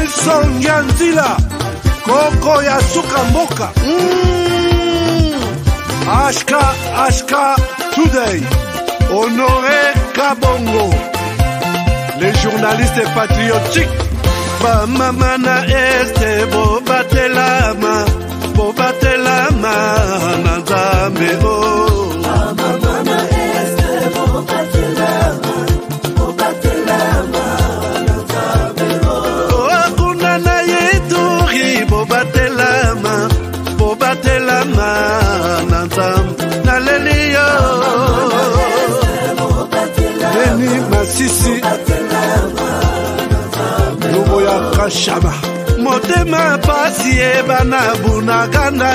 Sonyanzila Koko ya suka mboka Ashka Today Honoré Kabongo les journalistes patriotiques Bamamana este Bobatelama Nazambe Bamamana este Bobatelama Nazambe Akunana yeturi Bobatelama Nazambe Naleliyo Beni Masisi Lubo ya Kashaba Motema pasi bana bunaganda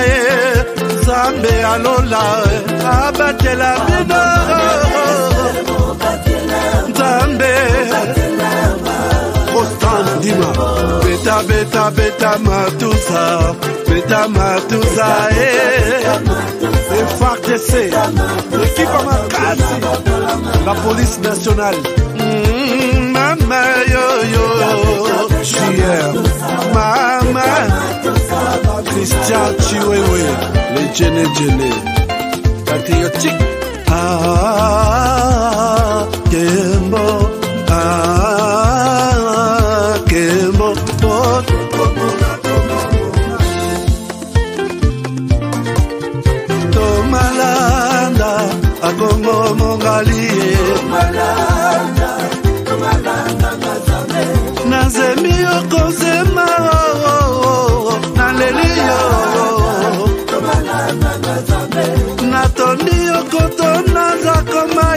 Zambe alola abatela bino Zambe Constant Dima Beta matusa FARDC l'équipe Makasi la police nationale Mama yo Chier Mama Christian Chiwewe les Djene patriotique Kembo Kembo Tomalanda Akongo Mongali Nazemi Okozema Naleliyo Natoni Okotona Zakoma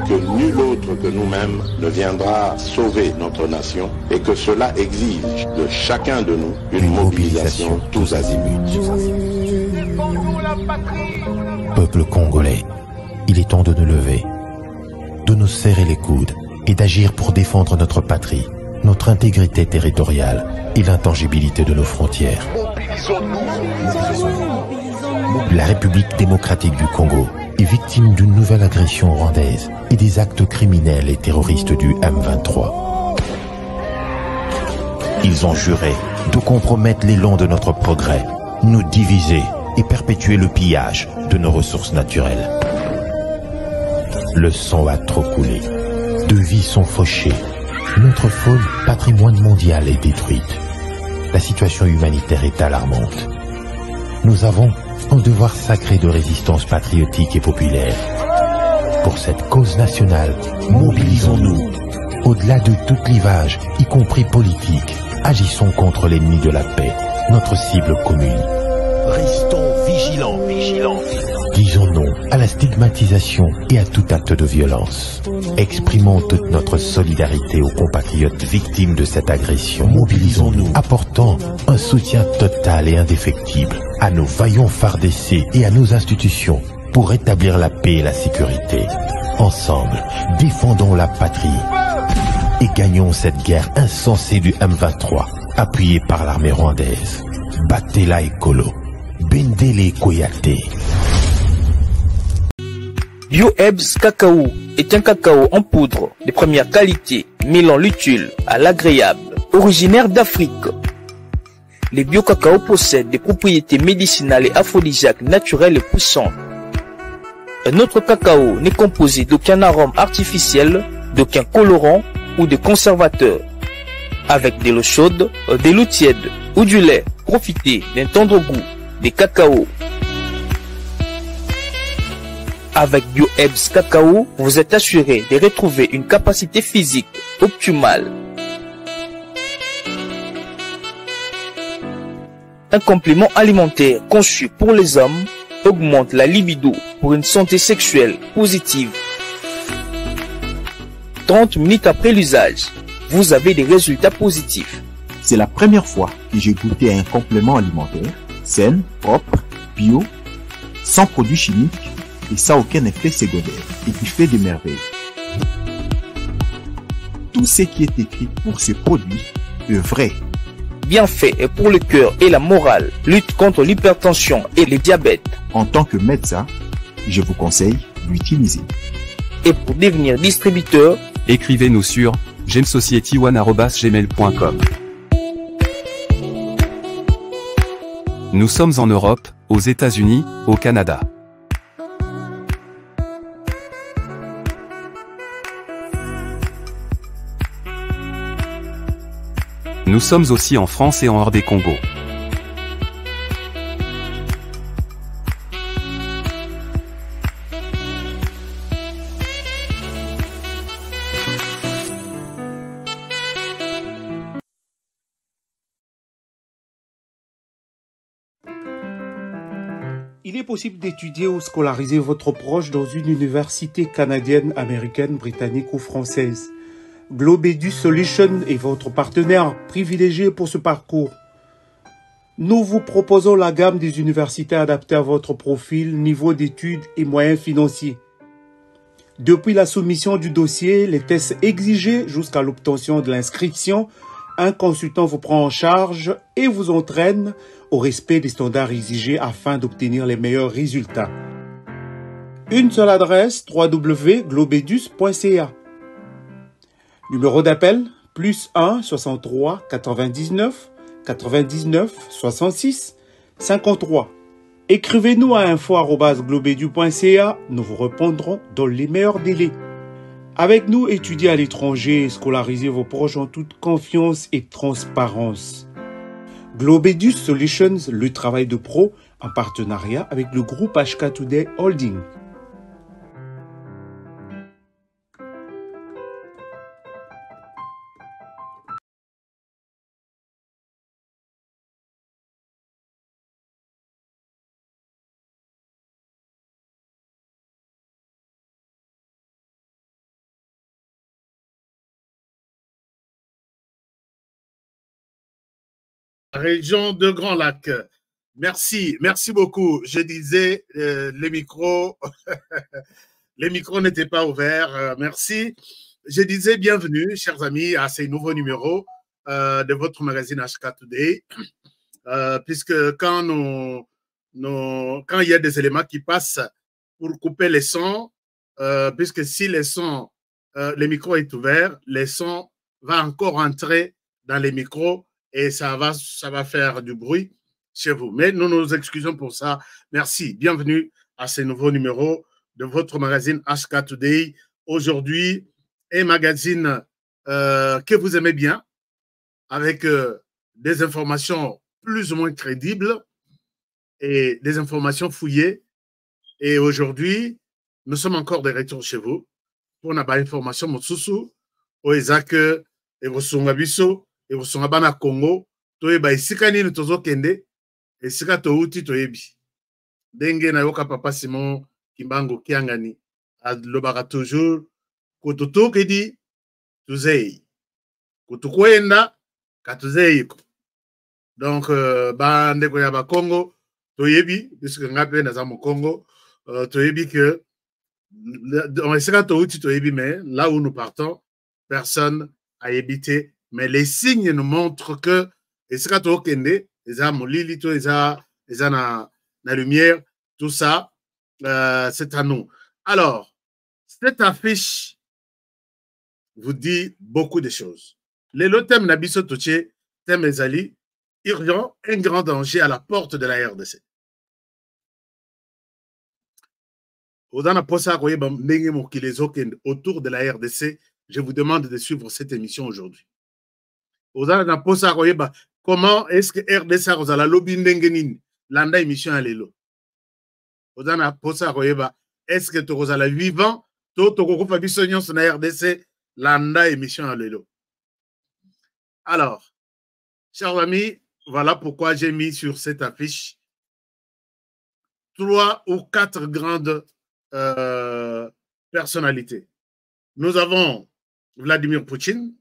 Que nul autre que nous-mêmes ne viendra sauver notre nation et que cela exige de chacun de nous une mobilisation tous azimuts. Peuple congolais, il est temps de nous lever, de nous serrer les coudes et d'agir pour défendre notre patrie, notre intégrité territoriale et l'intangibilité de nos frontières. La République démocratique du Congo est victime d'une nouvelle agression rwandaise et des actes criminels et terroristes du M23. Ils ont juré de compromettre l'élan de notre progrès, nous diviser et perpétuer le pillage de nos ressources naturelles. Le sang a trop coulé, de vies sont fauchées, notre faune, patrimoine mondial, est détruite. La situation humanitaire est alarmante. Nous avons un devoir sacré de résistance patriotique et populaire. Pour cette cause nationale, mobilisons-nous. Au-delà de tout clivage, y compris politique, agissons contre l'ennemi de la paix, notre cible commune. Restons vigilants. Disons non à la stigmatisation et à tout acte de violence. Exprimons toute notre solidarité aux compatriotes victimes de cette agression. Mobilisons-nous, apportant un soutien total et indéfectible à nos vaillants FARDC et à nos institutions pour rétablir la paix et la sécurité. Ensemble, défendons la patrie et gagnons cette guerre insensée du M23, appuyée par l'armée rwandaise. Battez-la Ekolo, Bendele Koyate. BioHerbs Cacao est un cacao en poudre de première qualité, mêlant l'utile à l'agréable, originaire d'Afrique. Les bio-cacao possèdent des propriétés médicinales et aphrodisiaques naturelles et puissantes. Un autre cacao n'est composé d'aucun arôme artificiel, d'aucun colorant ou de conservateur. Avec de l'eau chaude, de l'eau tiède ou du lait, profitez d'un tendre goût des cacao. Avec BioHerbs Cacao, vous êtes assuré de retrouver une capacité physique optimale. Un complément alimentaire conçu pour les hommes augmente la libido pour une santé sexuelle positive. 30 minutes après l'usage, vous avez des résultats positifs. C'est la première fois que j'ai goûté à un complément alimentaire sain, propre, bio, sans produits chimiques et sans aucun effet secondaire et qui fait des merveilles. Tout ce qui est écrit pour ce produit est vrai. Bien fait et pour le cœur et la morale, lutte contre l'hypertension et le diabète. En tant que médecin, je vous conseille d'utiliser. Et pour devenir distributeur, Écrivez-nous sur gemsociety1@gmail.com. Nous sommes en Europe, aux États-Unis, au Canada. Nous sommes aussi en France et en hors des Congo. Il est possible d'étudier ou scolariser votre proche dans une université canadienne, américaine, britannique ou française. Globedu Solutions est votre partenaire privilégié pour ce parcours. Nous vous proposons la gamme des universités adaptées à votre profil, niveau d'études et moyens financiers. Depuis la soumission du dossier, les tests exigés jusqu'à l'obtention de l'inscription, un consultant vous prend en charge et vous entraîne au respect des standards exigés afin d'obtenir les meilleurs résultats. Une seule adresse, www.globedus.ca. Numéro d'appel, +1 63 99 99 66 53. Écrivez-nous à info@globedu.ca, nous vous répondrons dans les meilleurs délais. Avec nous, étudiez à l'étranger et scolarisez vos proches en toute confiance et transparence. Globedu Solutions, le travail de pro en partenariat avec le groupe HK Today Holding. Région de Grand Lac. Merci beaucoup. Je disais, les micros n'étaient pas ouverts. Merci. Je disais bienvenue, chers amis, à ces nouveaux numéros de votre magazine HK Today. Puisque quand il y a des éléments qui passent pour couper les sons, puisque si les sons, le micro est ouvert, les sons vont encore entrer dans les micros et ça va faire du bruit chez vous. Mais nous nous excusons pour ça. Merci. Bienvenue à ces nouveaux numéros de votre magazine HK Today. Aujourd'hui, un magazine que vous aimez bien, avec des informations plus ou moins crédibles et des informations fouillées. Et aujourd'hui, nous sommes encore de retour chez vous pour une information mosusu au Isaac et vos songabiso et vos songabana Congo. Toyeba isika nini tozokende esika touti toyebi. Denge na yoka papa Simon Kimbango Kiangani alobaka toujours kototo kedi tuzei kotukwenda katuzeiko. Donc bande ko ya ba Congo toyebi puisque ngape na za mo Congo toyebi que esika touti toyebi, mais là où nous partons personne a évité. Mais les signes nous montrent que esika tokende eza molili to eza na lumière, tout ça c'est à nous. Alors cette affiche vous dit beaucoup de choses. Le thème nabiso toche thème ezali urgent, un grand danger à la porte de la RDC. Autour de la RDC, je vous demande de suivre cette émission aujourd'hui. Comment est-ce que RDC a la lobby ndengenin landa émission à l'élo? Est-ce que tu as la vivant to ko bisognon sur la RDC landa émission à l'élo? Alors, chers amis, voilà pourquoi j'ai mis sur cette affiche 3 ou 4 grandes personnalités. Nous avons Vladimir Poutine.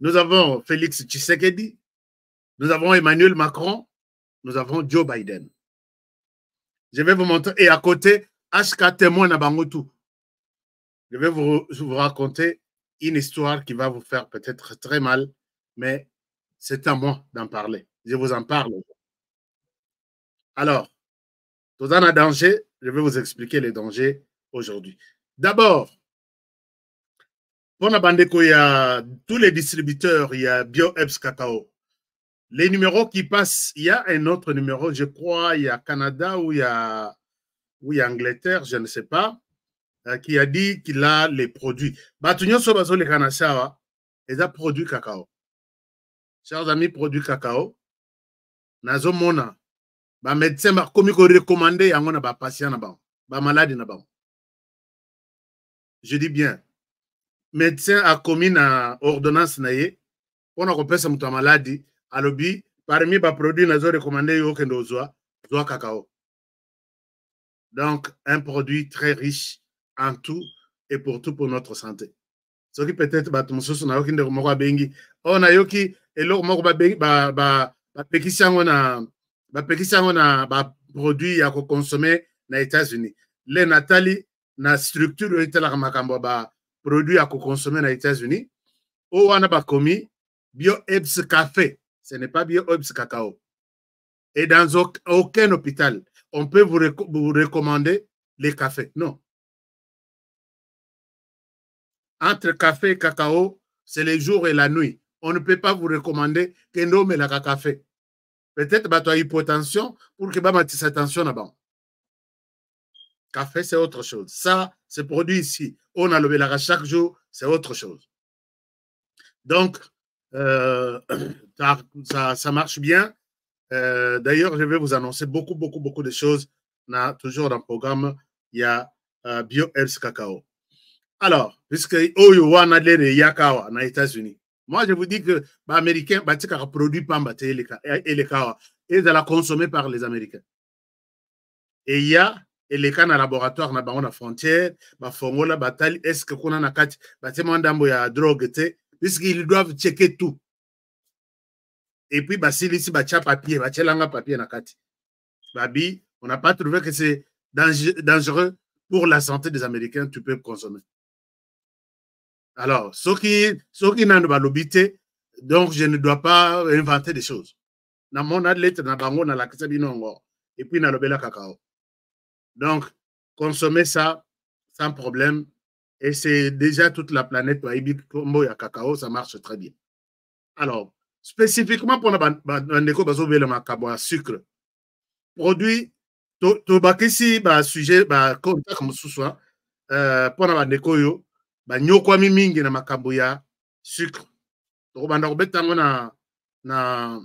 Nous avons Félix Tshisekedi. Nous avons Emmanuel Macron. Nous avons Joe Biden. Je vais vous montrer. Et à côté, HK témoin à Bangotou. Je vais vous raconter une histoire qui va vous faire peut-être très mal, mais c'est à moi d'en parler. Je vous en parle. Alors, dans un danger, je vais vous expliquer les dangers aujourd'hui. D'abord, pour la Bandeko, il y a tous les distributeurs, il y a BioEbs Cacao. Les numéros qui passent, il y a un autre numéro, je crois, il y a Canada ou il y a Angleterre, je ne sais pas, qui a dit qu'il a les produits. Batunyo Sobazo les Kanasawa, ils ont produit cacao. Chers amis, produit cacao. Nazo mona, ba médecin ba komi ko recommander yango na ba patient na ba malade na ba. Je dis bien, médecin a commis na ordonnance na ye, on a repensé mutu malade, alobi parmi ba produit nazo recommander yo kendo zoa cacao. Donc un produit très riche en tout et pour tout pour notre santé. Ce qui peut-être ba tumususu na yoki ndeko moko bengi, on a yoki eloko moko ba bengi ba pekisiango na ba produit ya ko consommer na États-Unis. Les Nathalie na structure etala makambo ba produit ya ko consommer na États-Unis. O wana ba komi BioEbs café, ce n'est pas BioEbs cacao. Et dans aucun hôpital on peut vous recommander les cafés. Non. Entre café et cacao, c'est le jour et la nuit. On ne peut pas vous recommander que nous mais la café. Peut-être que tu as hypotension pour que tu aies attention là-bas. Café, c'est autre chose. Ça, c'est produit ici. On a le bélara chaque jour, c'est autre chose. Donc, ça marche bien. D'ailleurs, je vais vous annoncer beaucoup de choses. Toujours dans le programme, il y a BioEbs Cacao. Alors, puisque Oyowana les Yakawa aux États-Unis, moi je vous dis que les Américains ne produisent pas les kawa et de la consommer par les Américains. Et il y a les cas dans le laboratoire na la frontière, la bataille, est-ce que qu'on a na kati, ya drogue, puisqu'ils doivent checker tout. Et puis s'il ici papier, papier na kati. Babi, on n'a pas trouvé que c'est dangereux pour la santé des Américains, tu peux consommer. Alors, ceux qui n'ont pas l'obité, donc je ne dois pas inventer des choses. Dans mon athlète, dans bango, dans la kasabinongo, et puis dans le bela cacao. Donc, consommer ça sans problème, et c'est déjà toute la planète, Kombo ya cacao, ça marche très bien. Alors, spécifiquement pour le sucre, produit, tobakisi, sujet, contact, comme ce soit, pour le banyokwami mingi na makambo ya sucre. Donc banda kobetango na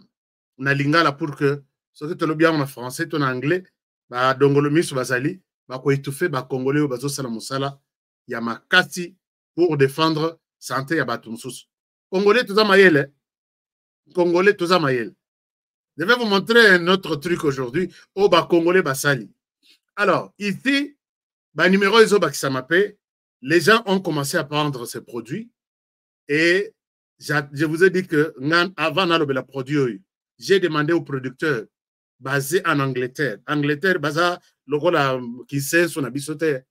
lingala pour que ce que tolo bien en français ton anglais ba dongolo misu bazali ba ko étouffer ba congolais bazo sala musala ya makati pour défendre santé ya batu mususu. Congolais toza mayele. Congolais toza mayele. Je vais vous montrer un autre truc aujourd'hui au ba congolais basali. Alors, ici ba numéro iso ba kisamape. Les gens ont commencé à prendre ces produits et je vous ai dit que avant de la produire, j'ai demandé aux producteurs basés en Angleterre. Angleterre, basé qui sait son habitat.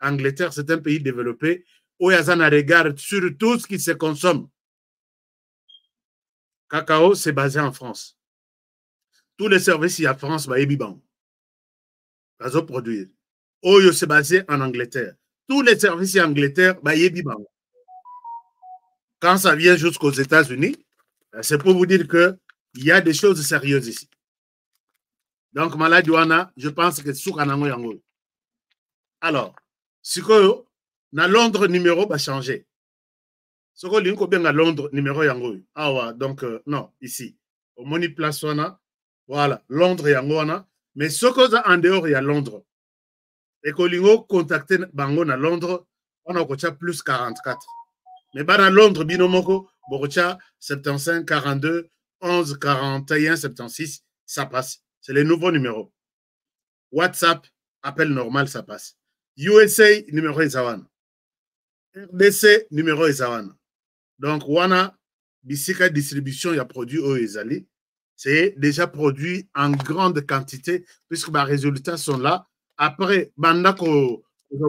Angleterre, c'est un pays développé où il y a un regard sur tout ce qui se consomme. Cacao, c'est basé en France. Tous les services, il y a France, bah, Ebiban. Bazo produire. Oyo, c'est basé en Angleterre. Tous les services en Angleterre, bah, quand ça vient jusqu'aux États-Unis, c'est pour vous dire qu'il y a des choses sérieuses ici. Donc, Maladouana, je pense que c'est Soukanango Yango. Alors, si na Londres, numéro va changer. Ce que l'inko bien à Londres, numéro Yango. Ah ouais, donc, non, ici. Au Money Place, voilà, Londres Yango. Mais ce que en dehors, il y a Londres. Et que l'on contacté Bango à Londres, on a plus 44. Mais à Londres, binomoko, Borocha 75, 42, 11, 41, 76, ça passe. C'est les nouveaux numéros. WhatsApp, appel normal, ça passe. USA, numéro Izawana. RDC, numéro Izawana. Donc, Wana, Bisika Distribution, il y a produit au Izali. C'est déjà produit en grande quantité, puisque les résultats sont là. Après, Bandako,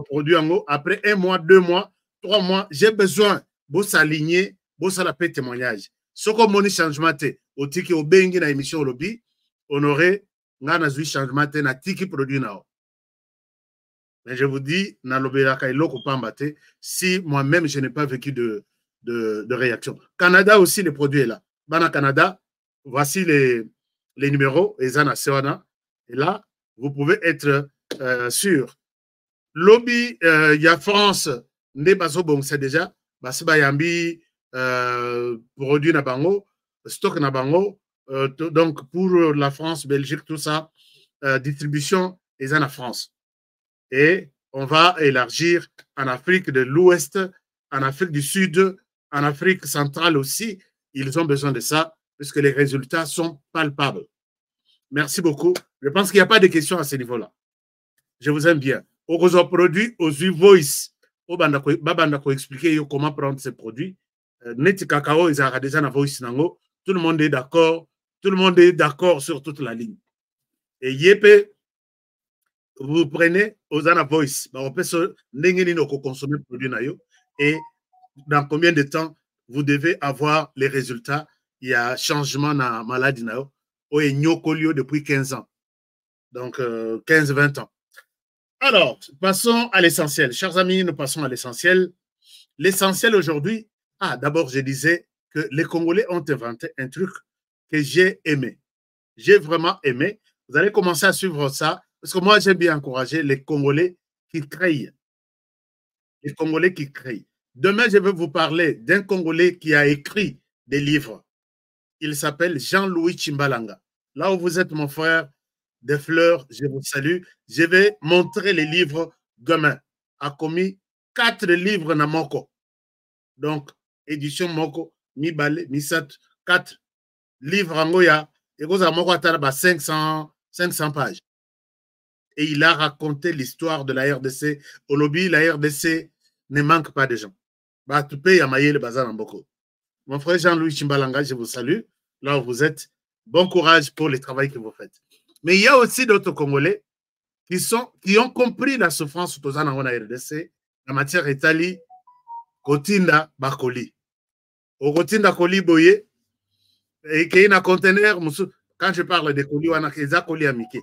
produit en haut, après 1 mois, 2 mois, 3 mois, j'ai besoin de s'aligner, de s'aligner témoignage. Ce que mon changement est, au tiki au bengi na émission lobby, on aurait un changement na tiki produit na. Mais je vous dis, si moi-même je n'ai pas vécu de réaction. Canada aussi, le produit est là. Bana Canada, voici les numéros, et là, vous pouvez être sûr. Lobby, il y a France, c'est déjà, Basibayambi, produit Nabango, stock Nabango, donc pour la France, Belgique, tout ça, distribution est en France. Et on va élargir en Afrique de l'Ouest, en Afrique du Sud, en Afrique centrale aussi. Ils ont besoin de ça, puisque les résultats sont palpables. Merci beaucoup. Je pense qu'il n'y a pas de questions à ce niveau-là. Je vous aime bien. Au produit, aux voice, au bandako expliquer comment prendre ces produits. Net cacao, ils ont déjà la voice nango. Tout le monde est d'accord. Tout le monde est d'accord sur toute la ligne. Et yépe, vous prenez aux Ana voice. On peut consommer le produit nayo. Et dans combien de temps vous devez avoir les résultats? Il y a changement dans la maladie nayo. Oye nyokolio depuis 15 ans. Donc 15-20 ans. Alors, passons à l'essentiel. Chers amis, nous passons à l'essentiel. L'essentiel aujourd'hui, d'abord, je disais que les Congolais ont inventé un truc que j'ai aimé. J'ai vraiment aimé. Vous allez commencer à suivre ça, parce que moi, j'aime bien encourager les Congolais qui créent. Les Congolais qui créent. Demain, je vais vous parler d'un Congolais qui a écrit des livres. Il s'appelle Jean-Louis Tchimbalanga. Là où vous êtes, mon frère, des fleurs, je vous salue. Je vais montrer les livres demain. A commis 4 livres na Moko. Donc, édition Moko, mi balé, mi sat, 4 livres en Goya. Et vous avez Moko à 500 pages. Et il a raconté l'histoire de la RDC. Au lobby, la RDC ne manque pas de gens. Bah, tu payes à mailler le bazar en Boko. Mon frère Jean-Louis Tchimbalanga, je vous salue. Là où vous êtes, bon courage pour le travail que vous faites. Mais il y a aussi d'autres Congolais qui ont compris la souffrance de la RDC en matière Italie, Kotinda Bakoli. Au Kotinda Koli Boye, et qui est un conteneur, quand je parle de Koli, on a des Koli Amike.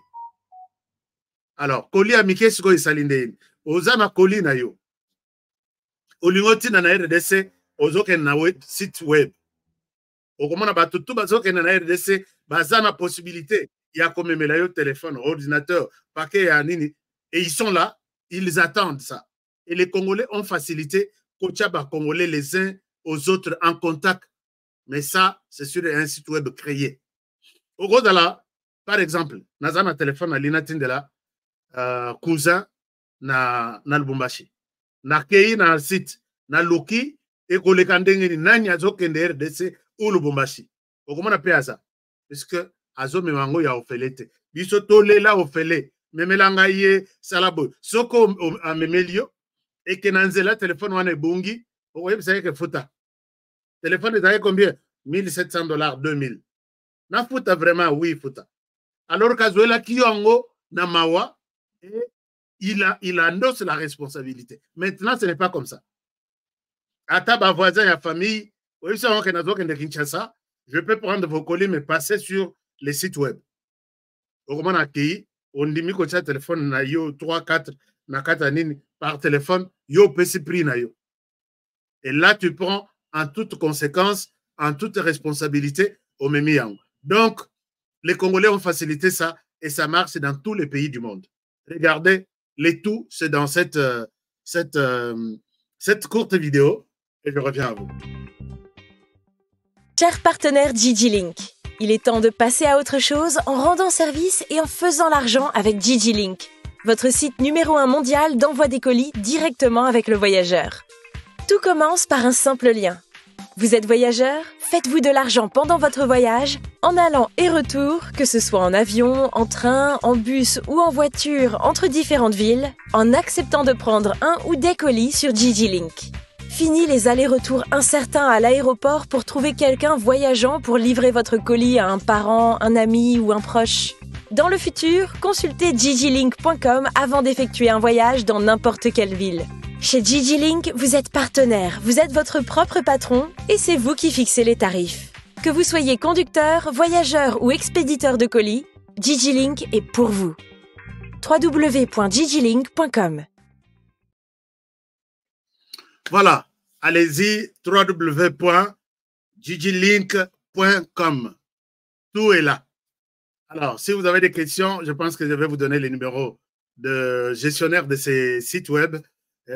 Alors, Koli Amike, c'est quoi il Ozana Koli na yo. Olingotina na RDC, ozoke na site web. Okomona batutu bazoke na RDC, bazana possibilité. Il y a comme un téléphone, ordinateur, paquet à nini. Et ils sont là, ils attendent ça. Et les Congolais ont facilité, Kochaba Congolais les uns aux autres en contact. Mais ça, c'est sur un site web créé. Au gros de là, par exemple, Nazana téléphone à l'Inatindela, cousin na Lubumbashi. Na Kei na site, na Loki, et Kolekandengeni, Nanya Zokende RDC ou Lubumbashi. Au comment on appelle ça? Puisque azo memango ya ofelete biso tolela ofele memelanga ye salabo soko amemelio et que nanzela téléphone wana bungi oye bisaya que futa téléphone est à combien $1,700 2000 na futa vraiment oui futa alors kazoela kiongo na mawa et il endosse la responsabilité. Maintenant ce n'est pas comme ça. Ata ba voisin ya famille oye ça on kenazo kende Kinshasa, je peux prendre vos colis mais passer sur les sites web. On a accueilli, on dit que le téléphone na yo 3, 4, na 4 années par téléphone, yo PC prix na yo. Et là, tu prends en toute conséquence, en toute responsabilité au Mémiang. Donc, les Congolais ont facilité ça et ça marche dans tous les pays du monde. Regardez, les tout, c'est dans cette courte vidéo et je reviens à vous. Cher partenaire DigiLink, il est temps de passer à autre chose en rendant service et en faisant l'argent avec DigiLink, votre site numéro 1 mondial d'envoi des colis directement avec le voyageur. Tout commence par un simple lien. Vous êtes voyageur? Faites-vous de l'argent pendant votre voyage, en allant et retour, que ce soit en avion, en train, en bus ou en voiture entre différentes villes, en acceptant de prendre un ou des colis sur DigiLink. Fini les allers-retours incertains à l'aéroport pour trouver quelqu'un voyageant pour livrer votre colis à un parent, un ami ou un proche. Dans le futur, consultez digilink.com avant d'effectuer un voyage dans n'importe quelle ville. Chez DigiLink, vous êtes partenaire, vous êtes votre propre patron et c'est vous qui fixez les tarifs. Que vous soyez conducteur, voyageur ou expéditeur de colis, DigiLink est pour vous. www.digilink.com Voilà, allez-y, www.gglink.com. Tout est là. Alors, si vous avez des questions, je pense que je vais vous donner les numéros de gestionnaire de ces sites web.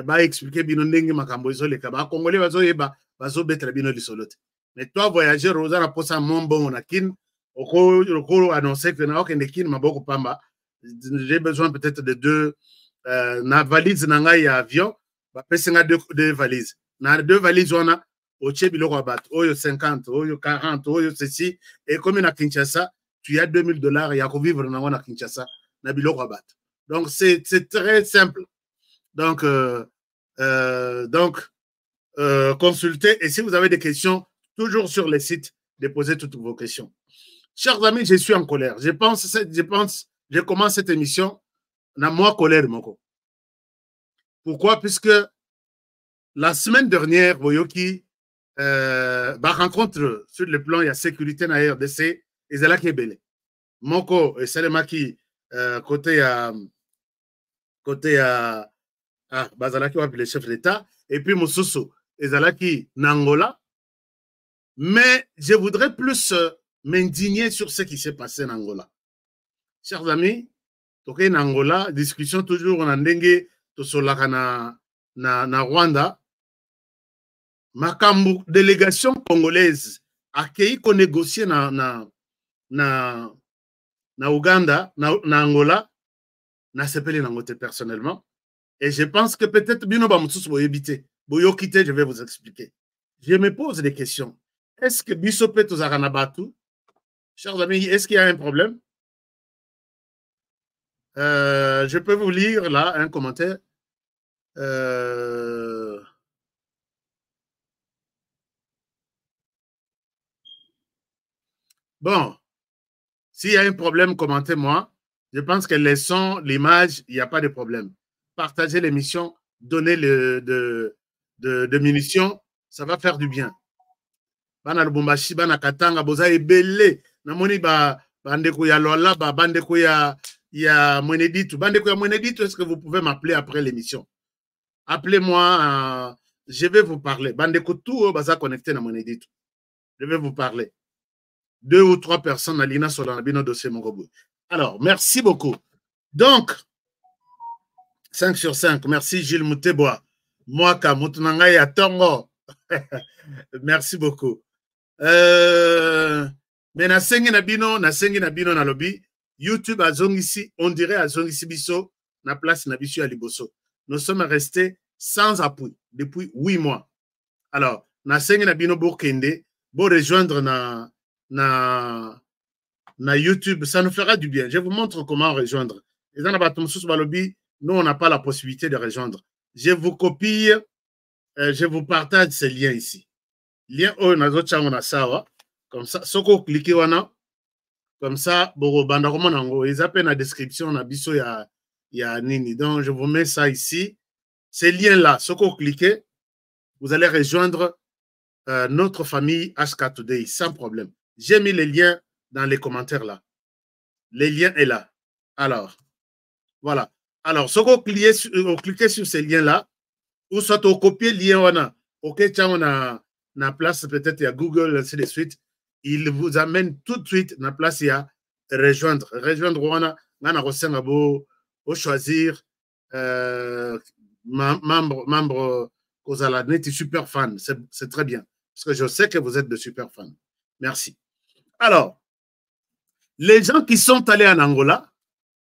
Bah, expliquer bino ndenge makambo ezole ka ba congolais bazoyeba bazobetra bino lisolote. Mais toi voyageur ozana posa mombo na kin oko annoncer que na okende kin maboko pamba. J'ai besoin peut-être de deux na valise na ngai ya avion, ba pesinga deux valises. Na deux valises wana oche biloko bat oyo 50, oyo 40, oyo ceci et comme na Kinshasa, tu as $2000 ya ko vivre na Kinshasa na biloko bat. Donc c'est très simple. Donc, consultez. Et si vous avez des questions, toujours sur les sites, déposez toutes vos questions. Chers amis, je suis en colère. Je commence cette émission, na moi colère, moko. Pourquoi? Puisque la semaine dernière, Boyoki, rencontre sur le plan, il y a sécurité na RDC, et c'est là qui est belé. Moko, et Salemaki, côté à Bazalaki wa le chef d'État, et puis Moussousou, Ezalaki Nangola. Mais je voudrais plus m'indigner sur ce qui s'est passé en Angola. Chers amis, en Angola, discussion toujours en Ndenge, Tosolaka na Rwanda. Makambu, délégation congolaise, accueilli qu'on négocie na Uganda, na Angola, na sepeli nangote personnellement. Et je pense que peut-être bino ba mutsusu boyebite, boyokite, je vais vous expliquer. Je me pose des questions. Est-ce que biso pe tozaka na batu? Chers amis, est-ce qu'il y a un problème? Je peux vous lire là un commentaire. Bon, s'il y a un problème, commentez-moi. Je pense que les sons, l'image, il n'y a pas de problème. Partagez l'émission, donnez de munitions, ça va faire du bien. Bana Lubumbashi, bana Katanga, boza ebele. Namoni bandeko ya Lola, bandeko ya Mweneditu. Bandeko ya Mweneditu, est-ce que vous pouvez m'appeler après l'émission? Appelez-moi, je vais vous parler. Bandeko tout baza connecté na Mweneditu. Je vais vous parler. 2 ou 3 personnes à l'INA sur le dossier Mongobo. Alors, merci beaucoup. Donc, 5 sur 5. Merci Gilles Mouteboa. Mwaka Moutunanga ya Tongo. Merci beaucoup. Mais nasengi na bino na lobby. YouTube a zongisi, on dirait a zongisi biso na place na biso ya liboso. Nous sommes restés sans appui depuis 8 mois. Alors, nasengi na bino bokende, bo rejoindre na YouTube, ça nous fera du bien. Je vous montre comment rejoindre. Et dans la lobby, nous, on n'a pas la possibilité de rejoindre. Je vous copie, je vous partage ces liens ici. Lien comme ça, si vous cliquez, comme ça, ils appellent la description, on a biso ya nini. Donc, je vous mets ça ici. Ces liens-là, si vous cliquez, vous allez rejoindre notre famille HK Today sans problème. J'ai mis les liens dans les commentaires là. Les liens est là. Alors, voilà. Alors, si vous cliquez sur ces liens-là, ou soit vous copiez le lien, ok, on a place peut-être à Google, ainsi de suite, il vous amène tout de suite dans la place, il y a rejoindre. Rejoindre, on a choisir membre Kozala, net super fan. C'est très bien. Parce que je sais que vous êtes de super fans. Merci. Alors, les gens qui sont allés en Angola,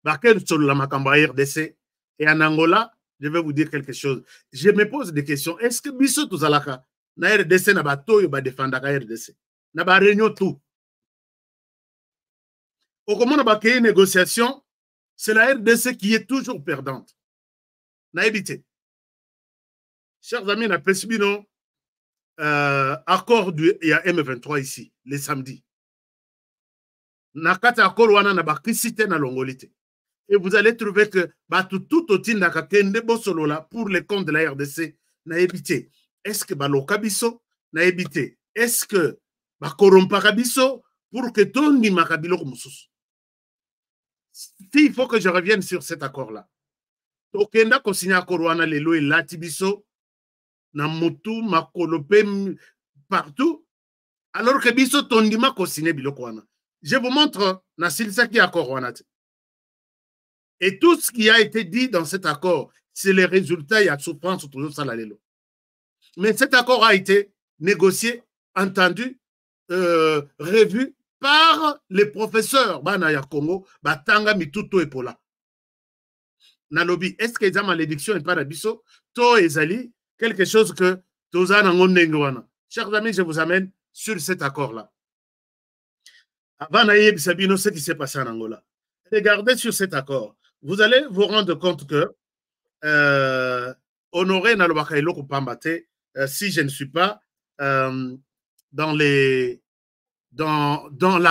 RDC, et en Angola, je vais vous dire quelque chose. Je me pose des questions. Est-ce que Bisso Touzalaka, na RDC, na bato, yo ba défendre la RDC? Na ba réunion tout. Au moment de la négociation, c'est la RDC qui est toujours perdante. Na évité. Chers amis, na Pesbino, accord il y a M23 ici, les samedis. Nakata accord wana na bakisite na longolite. Et vous allez trouver que tout au tin nakakende bosolola pour les comptes de la RDC na évité. Est-ce que baloka biso na évité? Est-ce que bakorompa biso pour que tondi makabilo mususu? Il faut que je revienne sur cet accord-là. Tokenda ko signer accord wana lelo et lati biso na mutu, makolope, partout, alors que biso tondima ko signé biloko wana. Je vous montre na silisa ki accord wana. Et tout ce qui a été dit dans cet accord, c'est le résultat, il y a souffrance toujours salalelo. Mais cet accord a été négocié, entendu, revu par les professeurs bana ya Congo, batanga mituto epola. Nalobi, est-ce que la malédiction est pas rabiso? To ezali, quelque chose que tozana ngondengwana. Chers amis, je vous amène sur cet accord-là. Avant Naïb Sabino, ce qui s'est passé en Angola. Regardez sur cet accord. Vous allez vous rendre compte que Honoré Nalobakailo Kupambate, si je ne suis pas dans la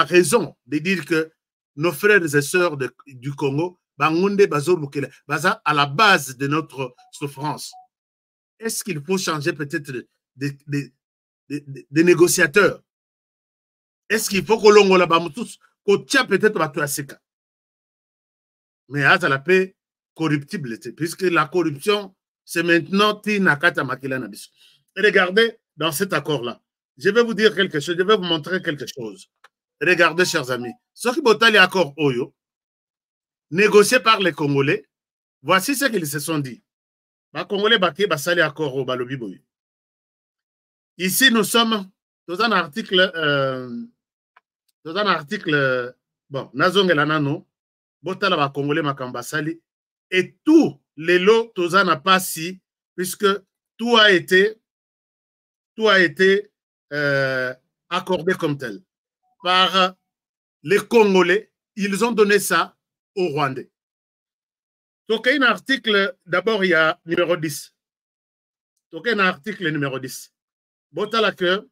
raison de dire que nos frères et sœurs du Congo, Bangunde Bazo Bukele, Baza à la base de notre souffrance. Est-ce qu'il faut changer peut-être des négociateurs? Est-ce qu'il faut que l'on la tous qu'on tient peut-être à toi seka? Mais à la paix corruptible, puisque la corruption, c'est maintenant Tinakata Makila Nabis. Regardez dans cet accord-là. Je vais vous dire quelque chose, je vais vous montrer quelque chose. Regardez, chers amis. Ce qui est l'accord Oyo, négocié par les Congolais, voici ce qu'ils se sont dit. Les Congolais baké basali accord au balobi boy. Ici, nous sommes dans un article, bon, Nazongela Nano, Botala ba Congolais makambasali, et tous les lots, Tozana Passi, puisque tout a été accordé comme tel par les Congolais. Ils ont donné ça aux Rwandais. Donc, il y a un article, d'abord, il y a numéro 10. Donc, il y a un article numéro 10. Botala que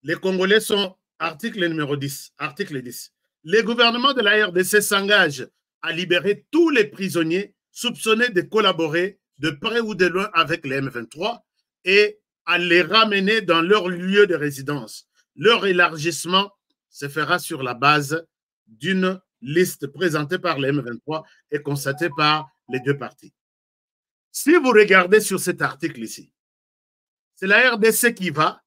les Congolais sont article numéro 10. Article 10. Les gouvernements de la RDC s'engagent à libérer tous les prisonniers soupçonnés de collaborer de près ou de loin avec les M23 et à les ramener dans leur lieu de résidence. Leur élargissement se fera sur la base d'une liste présentée par les M23 et constatée par les deux parties. Si vous regardez sur cet article ici, c'est la RDC qui va,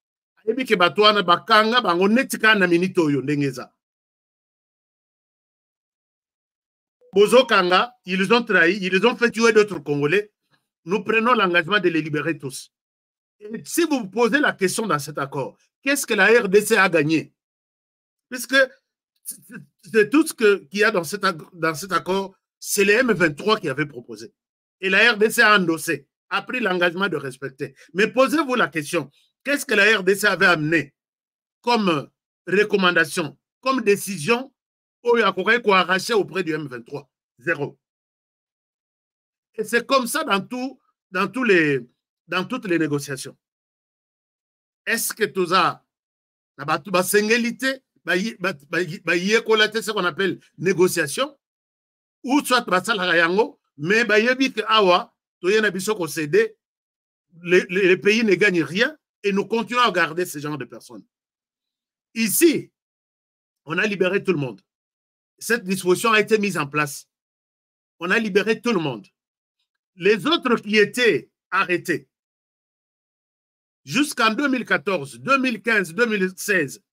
Bozokanga, ils ont trahi, ils ont fait tuer d'autres Congolais. Nous prenons l'engagement de les libérer tous. Et si vous vous posez la question dans cet accord, qu'est-ce que la RDC a gagné? Puisque c'est tout ce qu'il y a dans cet accord, c'est les M23 qui avaient proposé. Et la RDC a endossé, a pris l'engagement de respecter. Mais posez-vous la question, qu'est-ce que la RDC avait amené comme recommandation, comme décision ou qu'on arraché auprès du M23? Zéro. Et c'est comme ça dans toutes les négociations. Est-ce que tout ça, la singulité, ce qu'on appelle négociation, ou soit mais les pays ne gagnent rien et nous continuons à garder ce genre de personnes. Ici, on a libéré tout le monde. Cette disposition a été mise en place. On a libéré tout le monde. Les autres qui étaient arrêtés jusqu'en 2014, 2015, 2016,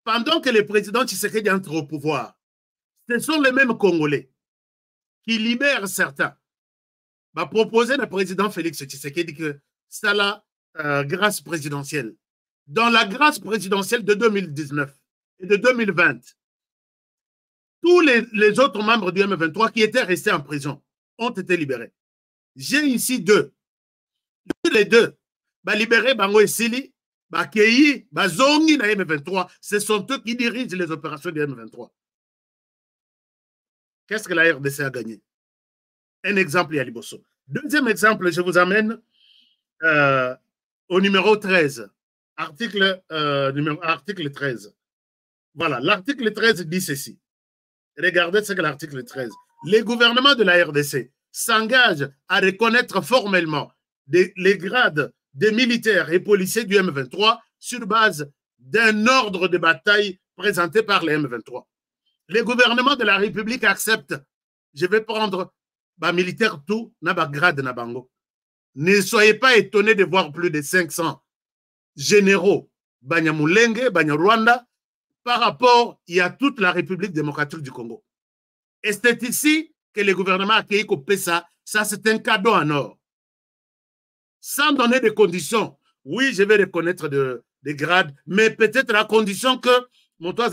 pendant que le président Tshisekedi entre au pouvoir, ce sont les mêmes Congolais qui libèrent certains. Va proposer le président Félix Tshisekedi que c'est la grâce présidentielle. Dans la grâce présidentielle de 2019 et de 2020, tous les autres membres du M23 qui étaient restés en prison ont été libérés. J'ai ici deux. Les deux, libérés Bango et Sili, Bakeyi, Bazongi na M23, ce sont eux qui dirigent les opérations du M23. Qu'est-ce que la RDC a gagné? Un exemple, Yaliboso. Deuxième exemple, je vous amène au numéro 13. Article 13. Voilà, l'article 13 dit ceci. Regardez ce que l'article 13. Les gouvernements de la RDC s'engagent à reconnaître formellement les grades des militaires et policiers du M23 sur base d'un ordre de bataille présenté par les M23. Les gouvernements de la République acceptent, je vais prendre militaire tout, na grade na bango. Ne soyez pas étonnés de voir plus de 500 généraux Banyamulenge, Banyarwanda, par rapport à toute la République démocratique du Congo. Et c'est ici que le gouvernement a accueilli ça. Ça, c'est un cadeau en or. Sans donner de conditions. Oui, je vais reconnaître des grades, mais peut-être à condition que mon toit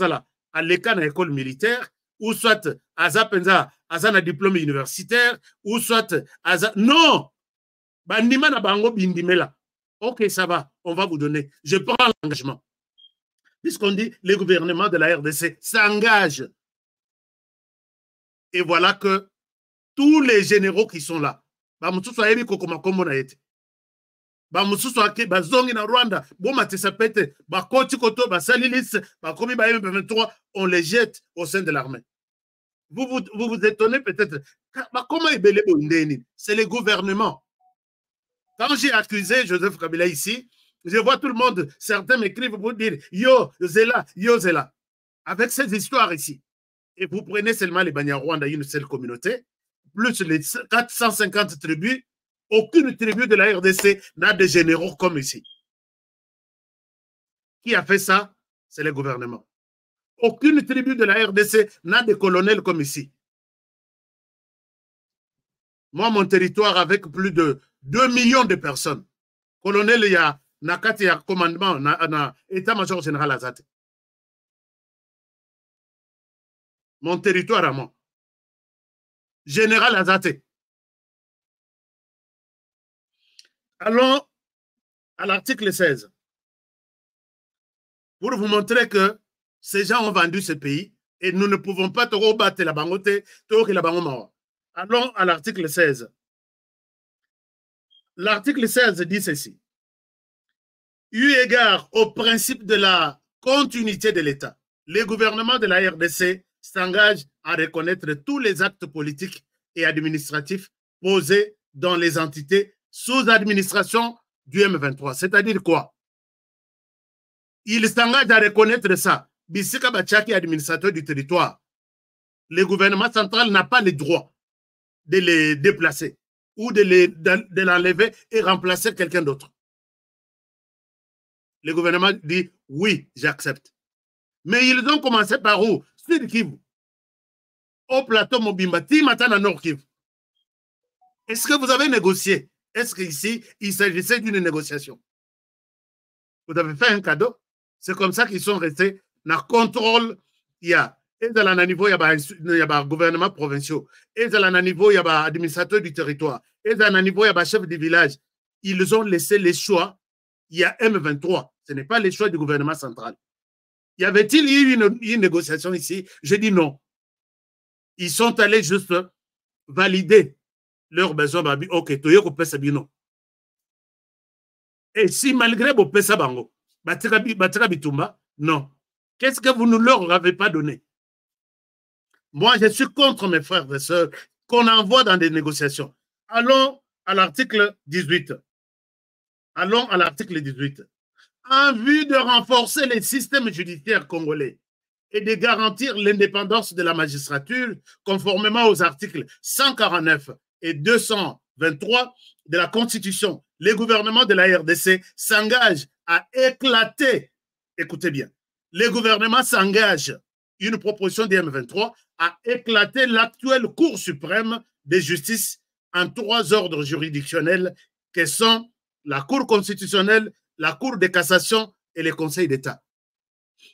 à l'école à l'école militaire, ou soit à un diplôme universitaire, ou soit à non! Bandima na bango bindimela. Ok, ça va, on va vous donner. Je prends l'engagement. Puisqu'on dit le gouvernement de la RDC s'engage. Et voilà que tous les généraux qui sont là, on les jette au sein de l'armée. Vous vous étonnez peut-être. Comment c'est le gouvernement. Quand j'ai accusé Joseph Kabila ici, je vois tout le monde, certains m'écrivent pour dire yo, Zela, yo, Zela. Avec ces histoires ici. Et vous prenez seulement les Banyarwanda, une seule communauté, plus les 450 tribus, aucune tribu de la RDC n'a de généraux comme ici. Qui a fait ça? C'est le gouvernement. Aucune tribu de la RDC n'a de colonels comme ici. Moi, mon territoire, avec plus de 2 millions de personnes, colonel, il y a Nakati, il y a commandement, état-major général Azate. Mon territoire à moi. Général Azate. Allons à l'article 16. Pour vous montrer que ces gens ont vendu ce pays et nous ne pouvons pas te rebattre la bangote, la bangote. Allons à l'article 16. L'article 16 dit ceci. Eu égard au principe de la continuité de l'État, le gouvernement de la RDC s'engage à reconnaître tous les actes politiques et administratifs posés dans les entités sous administration du M23. C'est-à-dire quoi? Il s'engage à reconnaître ça. Bissika Bachaki, administrateur du territoire. Le gouvernement central n'a pas le droit de les déplacer ou de l'enlever et remplacer quelqu'un d'autre. Le gouvernement dit oui, j'accepte. Mais ils ont commencé par où? Sud Kivu. Au plateau Mobimba, Timatana Nord Kivu. Est-ce que vous avez négocié? Est-ce qu'ici, il s'agissait d'une négociation? Vous avez fait un cadeau? C'est comme ça qu'ils sont restés dans le contrôle. Il y a, et dans le niveau, il y a gouvernement provincial. Et dans le niveau, il y a administrateur du territoire. Et dans le niveau, il y a chef du village. Ils ont laissé les choix. Il y a M23. Ce n'est pas les choix du gouvernement central. Y avait-il eu une négociation ici? Je dis non. Ils sont allés juste valider leurs besoins. Ok, Toyoko Pesa Bino. Et si malgré vos Pesa Bango, Batira Bitumba, non. Qu'est-ce que vous ne leur avez pas donné? Moi, je suis contre mes frères et sœurs qu'on envoie dans des négociations. Allons à l'article 18. Allons à l'article 18. En vue de renforcer les systèmes judiciaires congolais et de garantir l'indépendance de la magistrature, conformément aux articles 149 et 223 de la Constitution, le gouvernement de la RDC s'engage à éclater, écoutez bien, le gouvernement s'engage, une proposition du M23, à éclater l'actuelle Cour suprême de justice en 3 ordres juridictionnels que sont la Cour constitutionnelle, la Cour de cassation et le Conseil d'État.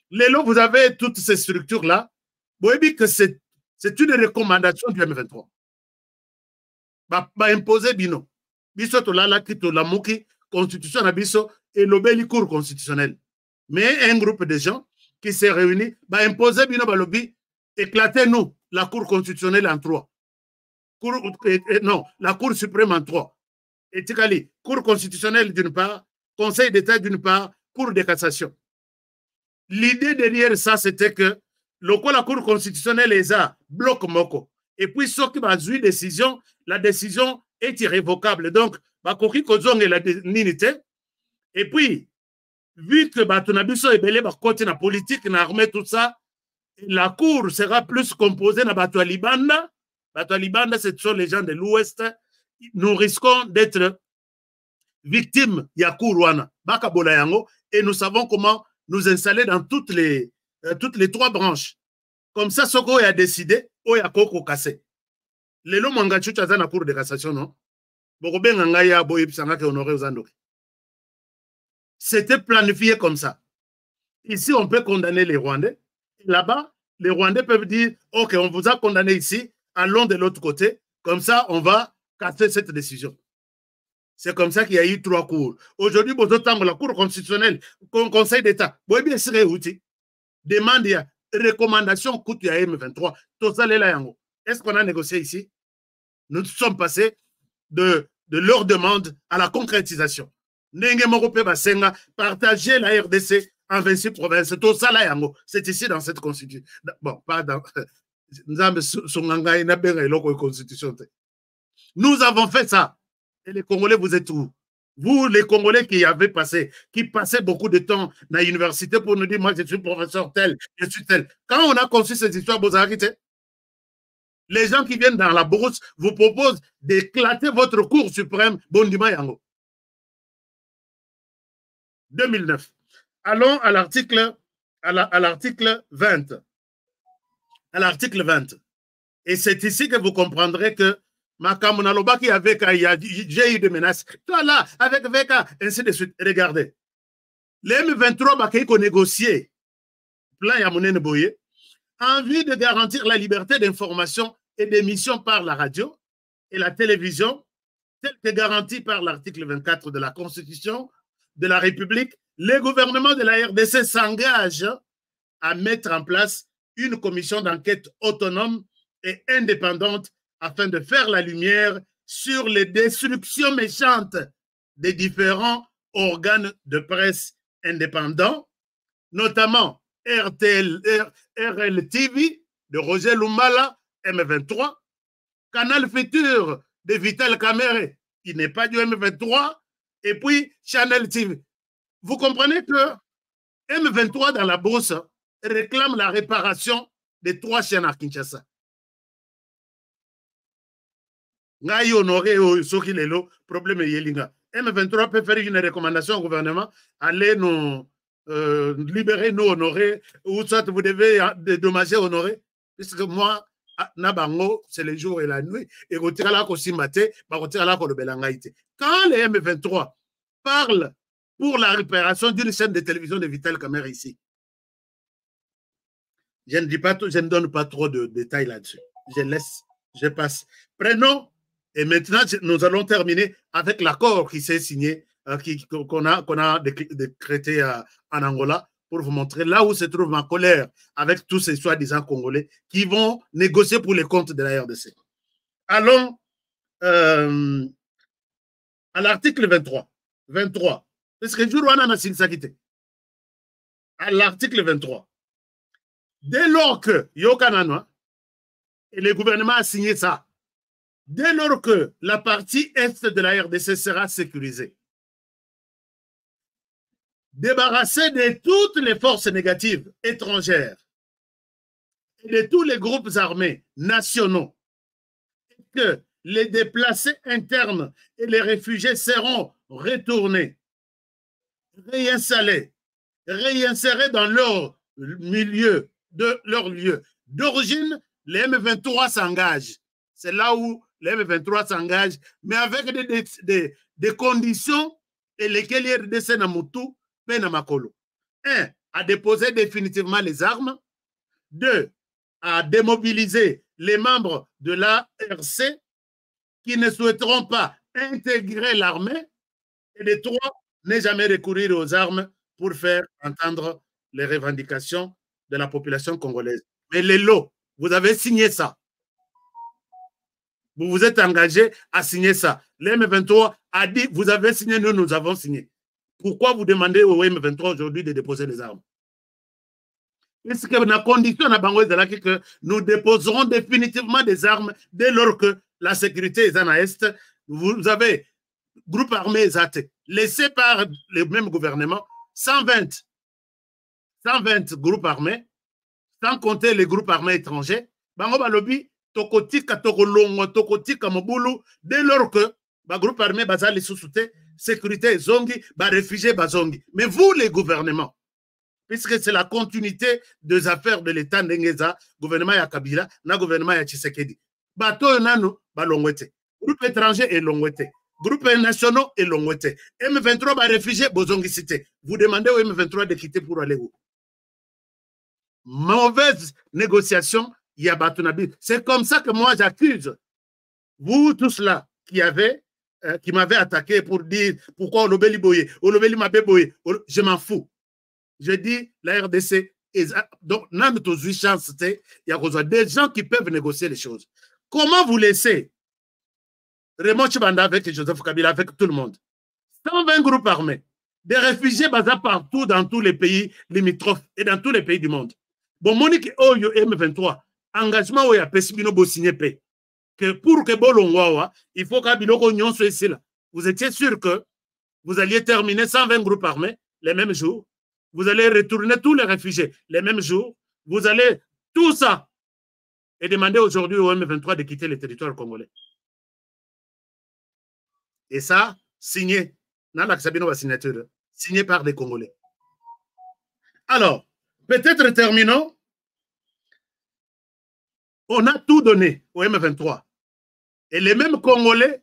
Lélo, vous avez toutes ces structures-là. Vous voyez que c'est une recommandation du M23. Bah, imposer bino. Biso to la kito la muki, constitution na biso et l'obéli Cour constitutionnelle. Mais un groupe de gens qui s'est réuni, bah, imposer bino balobi, éclatez-nous la Cour constitutionnelle en 3. Non, la Cour suprême en 3. Et Tikali, Cour constitutionnelle d'une part, Conseil d'État d'une part, Cour de cassation. L'idée derrière ça, c'était que la Cour constitutionnelle est à bloc moko. Et puis, ce qui va jouer décision, la décision est irrévocable. Donc, Bakoki Kozong est la nité. Et puis, vu que Batunabiso est belé, côté la politique, l'armée, tout ça, la Cour sera plus composée de Batualibanda. Batualibanda, ce sont les gens de l'Ouest. Nous risquons d'être victime Yakou Rwana, Baka Bolayango, et nous savons comment nous installer dans toutes les 3 branches. Comme ça, Soko a décidé, Oyako Kokase. Les lots Mangachu Chazan à cour de cassation, non? C'était planifié comme ça. Ici, on peut condamner les Rwandais. Là-bas, les Rwandais peuvent dire, OK, on vous a condamné ici, allons de l'autre côté. Comme ça, on va casser cette décision. C'est comme ça qu'il y a eu 3 cours. Aujourd'hui, la Cour constitutionnelle, le Conseil d'État, demande recommandation coûte à M23. Est-ce qu'on a négocié ici? Nous sommes passés de leur demande à la concrétisation. Partager la RDC en 26 provinces. C'est ici dans cette constitution. Bon, pas dans... Nous avons fait ça. Et les Congolais, vous êtes où? Vous, les Congolais qui passaient beaucoup de temps dans l'université pour nous dire, moi, je suis professeur tel, je suis tel. Quand on a conçu cette histoire, vous arrêtez. Les gens qui viennent dans la bourse vous proposent d'éclater votre cour suprême, Bondima Yango. 2009. Allons à l'article 20. À l'article 20. Et c'est ici que vous comprendrez que Makamunaloba qui avait j'ai eu des menaces. Toi là, avec VK, ainsi de suite. Regardez. Les M23 qui ont négocié, plan Yamounene Boye, en vue de garantir la liberté d'information et d'émission par la radio et la télévision, telle que garantie par l'article 24 de la Constitution de la République, le gouvernement de la RDC s'engage à mettre en place une commission d'enquête autonome et indépendante afin de faire la lumière sur les destructions méchantes des différents organes de presse indépendants, notamment RLTV de Roger Lumala, M23, Canal Futur de Vital Kamere, qui n'est pas du M23, et puis Channel TV. Vous comprenez que M23 dans la bourse réclame la réparation des 3 chaînes à Kinshasa. Ngai honoré ceux qui les lots, problème yelinga. M23 peut faire une recommandation au gouvernement, allez nous libérer, nous honorer, ou soit vous devez dédommager, honorer, puisque moi, Nabango, c'est le jour et la nuit, et retire là aussi maté, retire là pour le belangaïté. Quand les M23 parlent pour la réparation d'une chaîne de télévision de Vital Kamere ici, je ne donne pas trop de détails là-dessus. Je laisse, je passe. Prenons. Et maintenant, nous allons terminer avec l'accord qui s'est signé, qu'on a décrété en Angola, pour vous montrer là où se trouve ma colère avec tous ces soi-disant Congolais qui vont négocier pour les comptes de la RDC. Allons à l'article 23. Parce que je à l'article 23. Dès lors que Yokananoa et le gouvernement a signé ça, dès lors que la partie est de la RDC sera sécurisée, débarrassée de toutes les forces négatives étrangères et de tous les groupes armés nationaux, que les déplacés internes et les réfugiés seront retournés, réinsérés dans leur milieu, de leur lieu d'origine, les M23 s'engagent. C'est là où les M23 s'engagent, mais avec des conditions et lesquelles les RDC Namutu Penamakolo. 1. À déposer définitivement les armes. 2. À démobiliser les membres de l'ARC qui ne souhaiteront pas intégrer l'armée. Et de 3. Ne jamais recourir aux armes pour faire entendre les revendications de la population congolaise. Mais les lots, vous avez signé ça. Vous vous êtes engagé à signer ça. Le M23 a dit, vous avez signé, nous avons signé. Pourquoi vous demandez au M23 aujourd'hui de déposer les armes? Parce que la condition est que nous déposerons définitivement des armes dès lors que la sécurité est en Est. Vous avez groupe armé laissé par le même gouvernement, 120 groupes armés, sans compter les groupes armés étrangers. Bango Balobi, Tokotika, Tokolongo, Tokotika, Mobulu, dès lors que le groupe armé Bazali Soussouté, sécurité zongi, ba réfugiés bazongi. Mais vous, les gouvernements, puisque c'est la continuité des affaires de l'État Ndengeza, gouvernement ya Kabila, na gouvernement ya Tshisekedi. Bato nano, ba longwete. Groupe étranger et longwete. Groupe nationaux et longwete. M23 ba réfugiés, bozongi cité. Vous demandez au M23 de quitter pour aller où? Mauvaise négociation, il y a Batunabi. C'est comme ça que moi j'accuse vous tous là qui m'avez attaqué pour dire pourquoi Olobeli Boye, Olobeli Mabe Boye, je m'en fous. Je dis la RDC, donc il y a des gens qui peuvent négocier les choses. Comment vous laissez Raymond Chibanda avec Joseph Kabila, avec tout le monde, 120 groupes armés, des réfugiés basés partout dans tous les pays limitrophes et dans tous les pays du monde. Bon, Monique Oyo M23, engagement où il y a Pessimino Bossigné P. Que pour que Bolongwawa, il faut qu'Abiloko Nyon soit ici là. Vous étiez sûr que vous alliez terminer 120 groupes armés les mêmes jours. Vous allez retourner tous les réfugiés les mêmes jours. Vous allez tout ça et demander aujourd'hui au M23 de quitter le territoire congolais. Et ça, signé. Signé par des Congolais. Alors, peut-être terminons. On a tout donné au M23. Et les mêmes Congolais,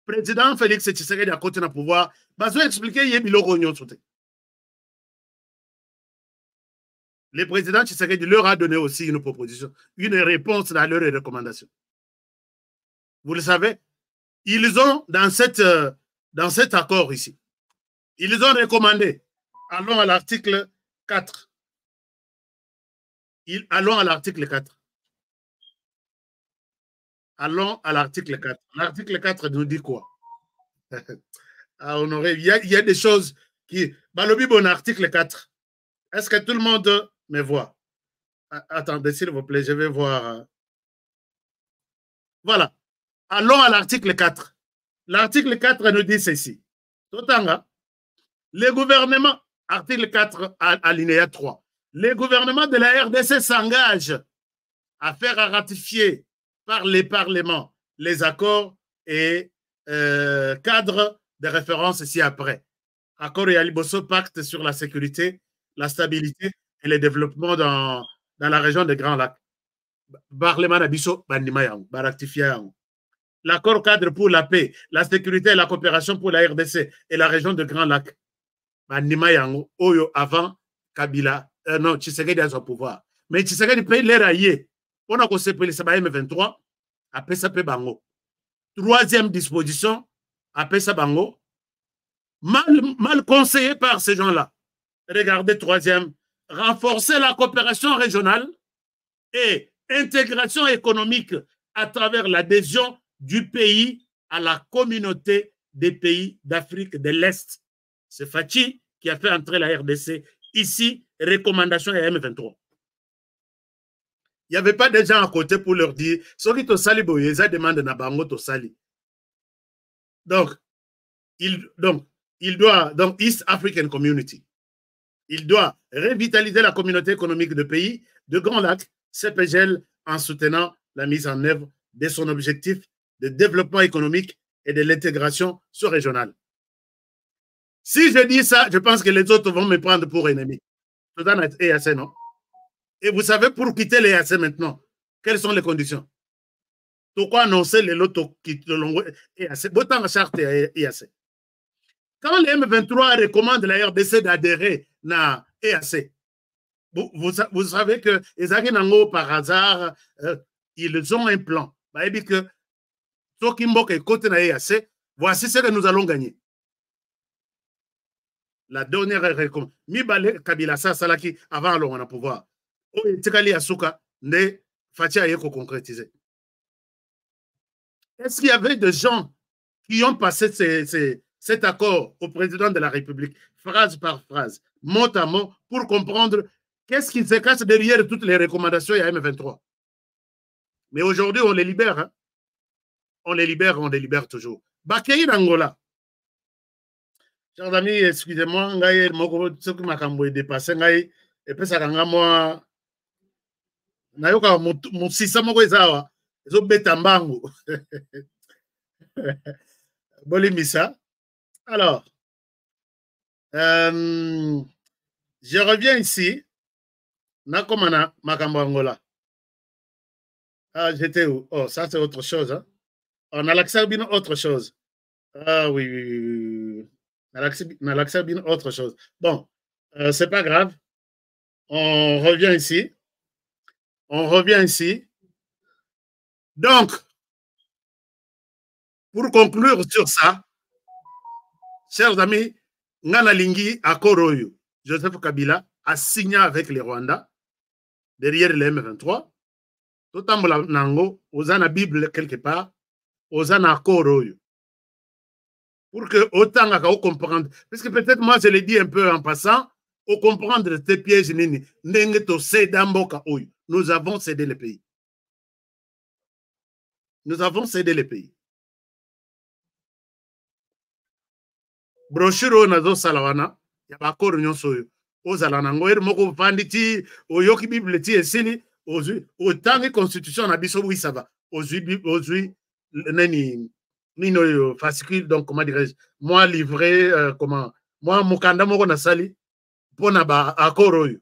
président Félix Tshisekedi à côté de pouvoir, ils ont expliqué le président Tshisekedi leur a donné aussi une proposition, une réponse dans leurs recommandations. Vous le savez, ils ont, dans cet accord ici, ils ont recommandé, allons à l'article 4. Allons à l'article 4. Allons à l'article 4. L'article 4 nous dit quoi? Honoré, il y a des choses qui... Balobi, bon, article 4. Est-ce que tout le monde me voit? Attendez, s'il vous plaît, je vais voir. Voilà. Allons à l'article 4. L'article 4 nous dit ceci. Totanga, les gouvernements, article 4, alinéa 3, les gouvernements de la RDC s'engagent à faire ratifier par les parlements les accords et cadres de référence ci-après. Accord et Aliboso, pacte sur la sécurité, la stabilité et le développement dans la région des Grands Lacs. Parlement d'Abisso, l'accord cadre pour la paix, la sécurité et la coopération pour la RDC et la région des Grands Lacs. Oyo avant Kabila, non, Tshisekedi a son pouvoir. Mais Tshisekedi paye les raillés. On a conseillé le M23, après ça peut bango. Troisième disposition, après ça bango. Mal conseillé par ces gens-là. Regardez, troisième, renforcer la coopération régionale et intégration économique à travers l'adhésion du pays à la communauté des pays d'Afrique de l'Est. C'est Fachi qui a fait entrer la RDC ici, recommandation à M23. Il n'y avait pas de gens à côté pour leur dire ce qui te sali boyeza demande na bango to sali. Donc East African Community, il doit revitaliser la communauté économique de pays de Grands Lacs, CPGL, en soutenant la mise en œuvre de son objectif de développement économique et de l'intégration sous-régionale. Si je dis ça, je pense que les autres vont me prendre pour ennemi. Non? Et vous savez, pour quitter les EAC maintenant, quelles sont les conditions? Pourquoi annoncer les lotos qui l'ont EAC? Autant charte EAC. Quand les M23 recommandent la RDC d'adhérer à EAC, vous savez que les Aguinango, par hasard, ils ont un plan. Que voici ce que nous allons gagner. La dernière recommandation. Mibale Kabila Salaki avant on a pouvoir. Est-ce qu'il y avait des gens qui ont passé cet accord au président de la République, phrase par phrase, mot à mot, pour comprendre qu'est-ce qui se cache derrière toutes les recommandations à M23? Mais aujourd'hui, on les libère. Hein? On les libère toujours. Bakei d'Angola. Chers amis, excusez-moi, ce qui m'a dépassé, et puis ça rend moi. Nayoka mon sisa moko ezawa ezo beta mbangu bolimisa Alors, je reviens ici. Nakomana Makambangola. Ah, j'étais où? Oh, ça c'est autre chose. Hein? On a l'accès à autre chose. Ah oui, oui, oui. On a l'accès à autre chose. Bon, c'est pas grave. On revient ici. On revient ici. Donc, pour conclure sur ça, chers amis, Ngana Lingi Akoroyo, Joseph Kabila a signé avec les Rwandais derrière les M23. Tout en nango, aux la Bible quelque part, aux Akoroyo. Pour que autant à comprendre, parce que peut-être moi je l'ai dit un peu en passant, au comprendre tes pièges, nous avons cédé le pays. Nous avons cédé le pays. Brochure nazo salawana, ya bakoro nyonso yo. Ozala nango er moko fandi ti oyoki Bible ti esili, ozui autant constitution na biso oui ça va. Ozui nani nino fascicule, donc comment dirais-je, moi livré comment moi mukanda moko na sali pona ba akoro yo.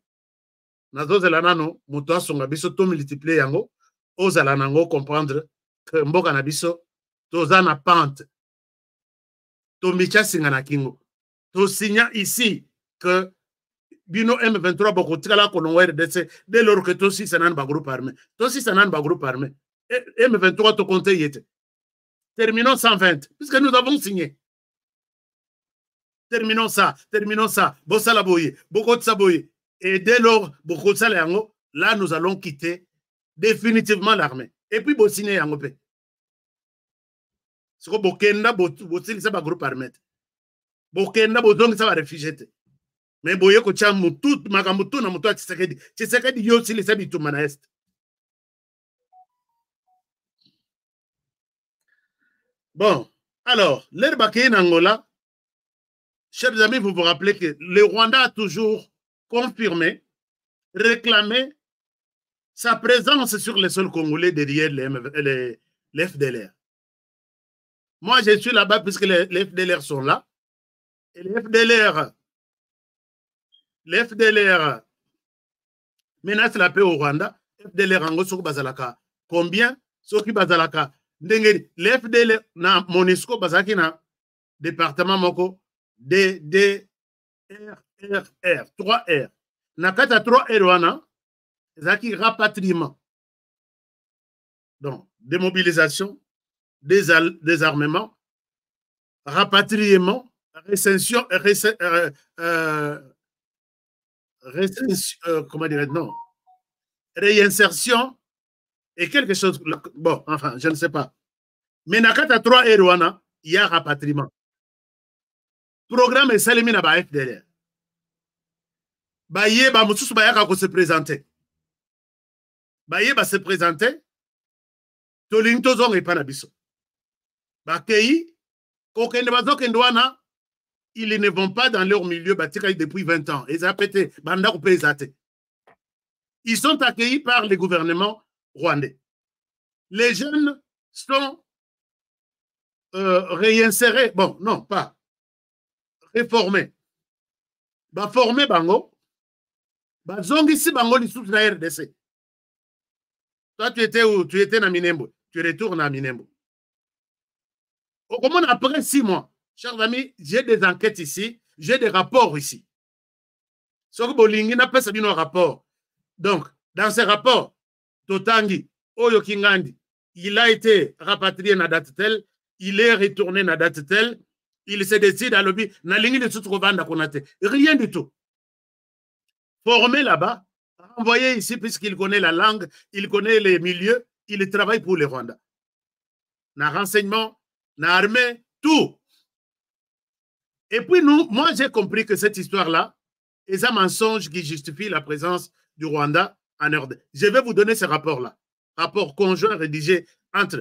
Nazo zela nano muto asonga biso to multiplier yango, ozala nango comprendre que mboka na biso toza na pente. Tomicha singana kingo. To signa ici que Bino M23 boko tikala kolongo RDC dès lors que Tossi sanan ba groupe armé. Tossi sanan ba groupe armé. M23 to compte yete. Terminons 120 puisque nous avons signé. Terminons ça. Bossala boye, boko saboye. Et dès lors boko yango, là nous allons quitter définitivement l'armée. Et puis bo signer yango pe. Siko bokenda botilisa ba groupe armé. Bokenda bodongisa ba réfugié. Mais boye ko cha mutu makambutu na mutu a Tshisekedi yo silisa bituma na est. Bon, alors, l'Herbaki en Angola, chers amis, vous vous rappelez que le Rwanda a toujours confirmé, réclamé sa présence sur le sol congolais derrière les FDLR. Moi, je suis là-bas puisque les FDLR sont là. Et les FDLR menacent la paix au Rwanda. FDLR en gros, bazalaka. Combien? Ceux qui bazalaka. Les FDLR na Monisco bazaki na département moko DDRR 3R. Na kata 3R wana zaki rapatriement. Donc démobilisation, désarmement, rapatriement, récension, comment dire, non, réinsertion et quelque chose, bon, enfin, je ne sais pas. Mais Nakata 3 et Rwanda, il y a rapatriement. Programme est salimi na ba FDLR. Baye ba mususu ba yaka ko se présenter. Baye ba se présenter. Toling tozong e pana biso. Ba kei kokende bazokende wana, ils ne vont pas dans leur milieu batika depuis 20 ans. Ils ont pété banda ko pesate. Ils sont accueillis par le gouvernement rwandais. Les jeunes sont réinsérés. Bon, non, pas réformés. Ba formé bango. Ba zongi si bango li sous la RDC. Toi, tu étais où? Tu étais à Minembo. Tu retournes à Minembo. Comment après 6 mois, chers amis, j'ai des enquêtes ici, j'ai des rapports ici. Ce que Bolingi n'a pas sabi nos rapports. Donc, dans ces rapports, Totangi, Oyo Kingandi, il a été rapatrié à date telle, il est retourné à date telle, il se décide à l'objet, na lingi de tout revendre Konate. Rien du tout. Formé là-bas, envoyé ici puisqu'il connaît la langue, il connaît les milieux, il travaille pour les Rwandais. Na renseignement, na armée, tout. Et puis moi j'ai compris que cette histoire-là est un mensonge qui justifie la présence du Rwanda en RD. Je vais vous donner ce rapport-là. Rapport conjoint rédigé entre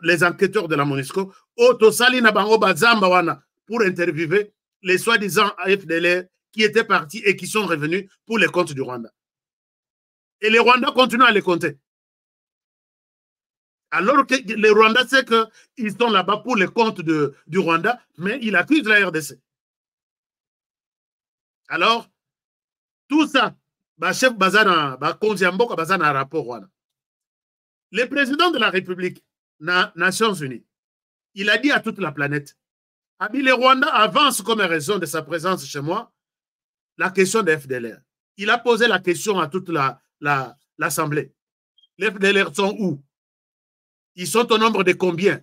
les enquêteurs de la MONUSCO, Otosali Nabango Bazamba wana, pour interviewer les soi-disant FDLR qui étaient partis et qui sont revenus pour les comptes du Rwanda. Et les Rwandais continuent à les compter. Alors que les Rwandais savent qu'ils sont là-bas pour les comptes du Rwanda, mais ils accusent la RDC. Alors, tout ça, chef Bazana, Konziamboka Bazana rapport. Le président de la République, Nations Unies, il a dit à toute la planète, le Rwanda avance comme raison de sa présence chez moi la question des FDLR. Il a posé la question à toute l'Assemblée. Les FDLR sont où? Ils sont au nombre de combien?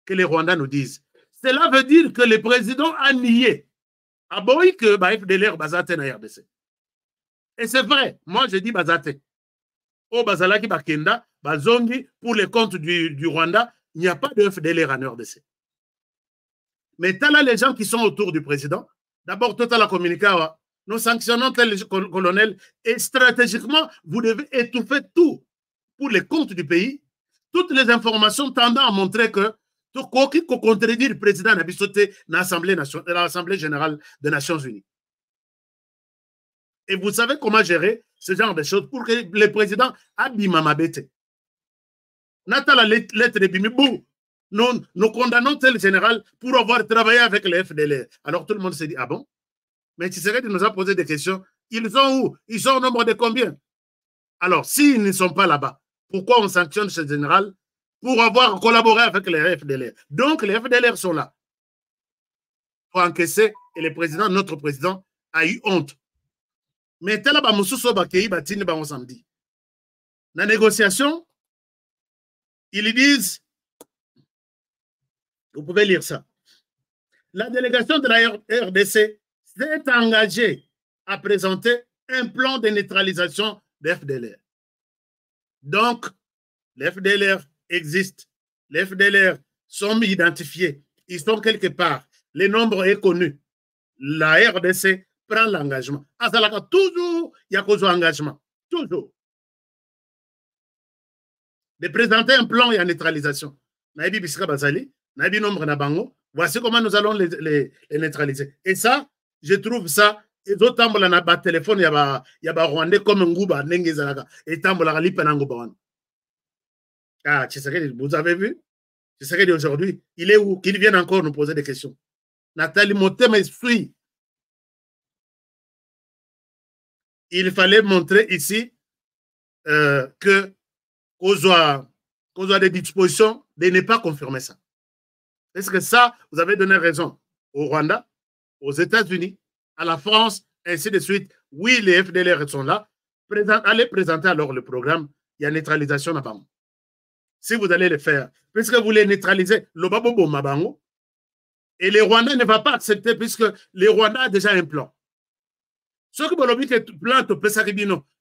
Que les Rwandais nous disent. Cela veut dire que le président a nié. Ah bon, oui, que FDLR bazate na RDC. Et c'est vrai, moi je dis bazate. Au Bazalaki Bakenda, Bazongi, pour les comptes du Rwanda, il n'y a pas de FDLR en RDC. Mais t'as là les gens qui sont autour du président. D'abord, tout à la communiqué, nous sanctionnons tel colonel et stratégiquement, vous devez étouffer tout pour les comptes du pays. Toutes les informations tendant à montrer que tout qui contredit le président n'a sauté dans l'Assemblée générale des Nations Unies. Et vous savez comment gérer ce genre de choses pour que le président abîme ma bête. Nata la lettre de Bimibou. Nous condamnons tel général pour avoir travaillé avec les FDLR. Alors tout le monde s'est dit, ah bon? Mais Tshisekedi nous a posé des questions. Ils sont où? Ils sont au nombre de combien? Alors, s'ils ne sont pas là-bas, pourquoi on sanctionne ce général pour avoir collaboré avec les FDLR? Donc, les FDLR sont là pour encaisser et le président, notre président, a eu honte. Mais tel ba mususo ba kei ba tini ba on samedi. La négociation, ils disent, vous pouvez lire ça. La délégation de la RDC s'est engagée à présenter un plan de neutralisation des FDLR. Donc, les FDLR existent. Les FDLR sont identifiés. Ils sont quelque part. Le nombre est connu. La RDC prend l'engagement. Azalaka, toujours, il y a cause d'engagement. Toujours. De présenter un plan et en neutralisation. Naïbi Bissika Bazali, Naïbi Nombre Nabango, voici comment nous allons les neutraliser. Et ça, je trouve ça, et d'autres tambola na ba téléphone, il y a Rwandais comme Ngouba, Nengezalaka, et tambola Lipenangoba. Ah, Tshisekedi, vous avez vu? Tshisekedi aujourd'hui, il est où? Qu'il vienne encore nous poser des questions. Nathalie Motema suit. Il fallait montrer ici que qu'on soit des dispositions de ne pas confirmer ça. Est-ce que ça, vous avez donné raison au Rwanda, aux États-Unis, à la France, ainsi de suite. Oui, les FDLR sont là. Allez présenter alors le programme. Il y a neutralisation à Bango. Si vous allez le faire, puisque vous les neutralisez, le Babobo Mabango, et les Rwandais ne vont pas accepter puisque les Rwandais ont déjà un plan. Ceux qui ont dit que plan,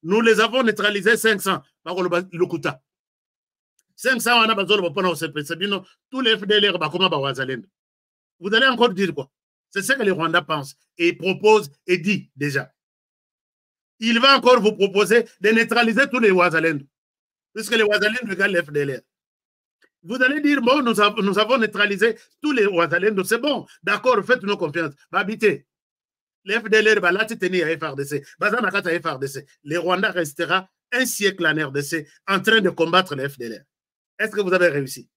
nous les avons neutralisés 500 par le Kuta. 500, on a besoin de tous les FDLR, vous allez encore dire quoi? C'est ce que les Rwandais pensent et proposent et dit déjà. Il va encore vous proposer de neutraliser tous les Ouazalendo, puisque les Ouazalendo regardent les FDLR. Vous allez dire, bon, nous avons neutralisé tous les Ouazalendo, c'est bon, d'accord, faites-nous confiance. Habitez. Les FDLR, là, tu tenais à FRDC. Bazanakata FRDC. Les Rwandais restera un siècle en RDC en train de combattre les FDLR. Est-ce que vous avez réussi?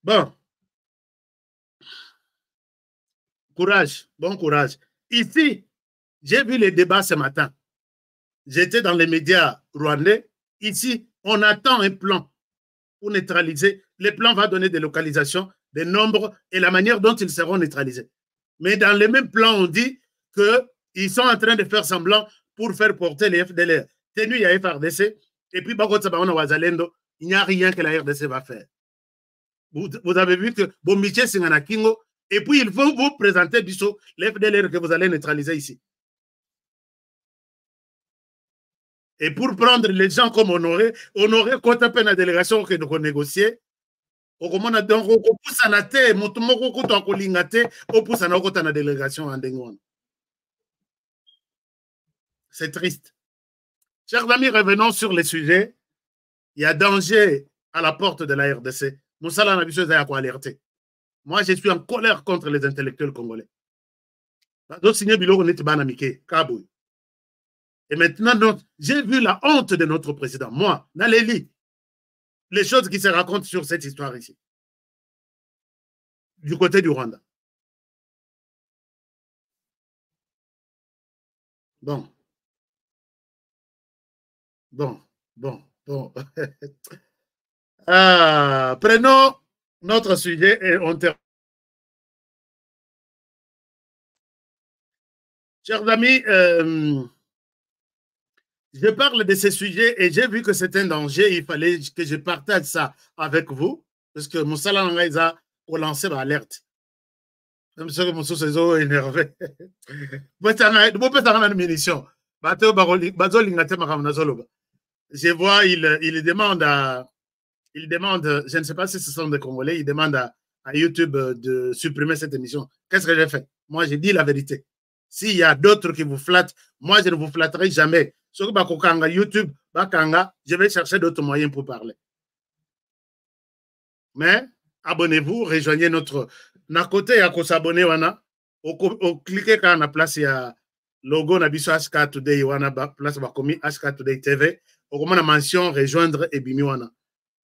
Bon. Courage, bon courage. Ici, j'ai vu les débats ce matin. J'étais dans les médias rwandais. Ici, on attend un plan pour neutraliser. Le plan va donner des localisations, des nombres et la manière dont ils seront neutralisés. Mais dans le même plan, on dit qu'ils sont en train de faire semblant pour faire porter les FDLR. Tenu, il y a FRDC, et puis il n'y a rien que la RDC va faire. Vous avez vu que Bombiché Singanakingo, et puis il faut vous présenter les FDLR que vous allez neutraliser ici. Et pour prendre les gens comme Honoré, quand on a une délégation que nous négocier, on pousse à la terre, on pousse à la délégation en Dengon. C'est triste. Chers amis, revenons sur le sujet. Il y a danger à la porte de la RDC. Moussala n'a pas à quoi alerter. Moi, je suis en colère contre les intellectuels congolais. Et maintenant, j'ai vu la honte de notre président. Moi, Naléli, les choses qui se racontent sur cette histoire ici, du côté du Rwanda. Bon. Prenons notre sujet et on termine. Chers amis, je parle de ce sujet et j'ai vu que c'est un danger. Il fallait que je partage ça avec vous parce que Moussala a lancé l'alerte. Même si Moussou s'est énervé. Je vois, il demande, je ne sais pas si ce sont des Congolais, il demande à YouTube de supprimer cette émission. Qu'est-ce que j'ai fait? Moi, j'ai dit la vérité. S'il y a d'autres qui vous flattent, moi, je ne vous flatterai jamais. Sur YouTube, je vais chercher d'autres moyens pour parler. Mais, abonnez-vous, rejoignez notre... Na côté, il y a s'abonner, cliquez quand on a place, il y a logo Nabiso HK Today, wana place bakomi HK Today TV. On a mention rejoindre et bimi wana.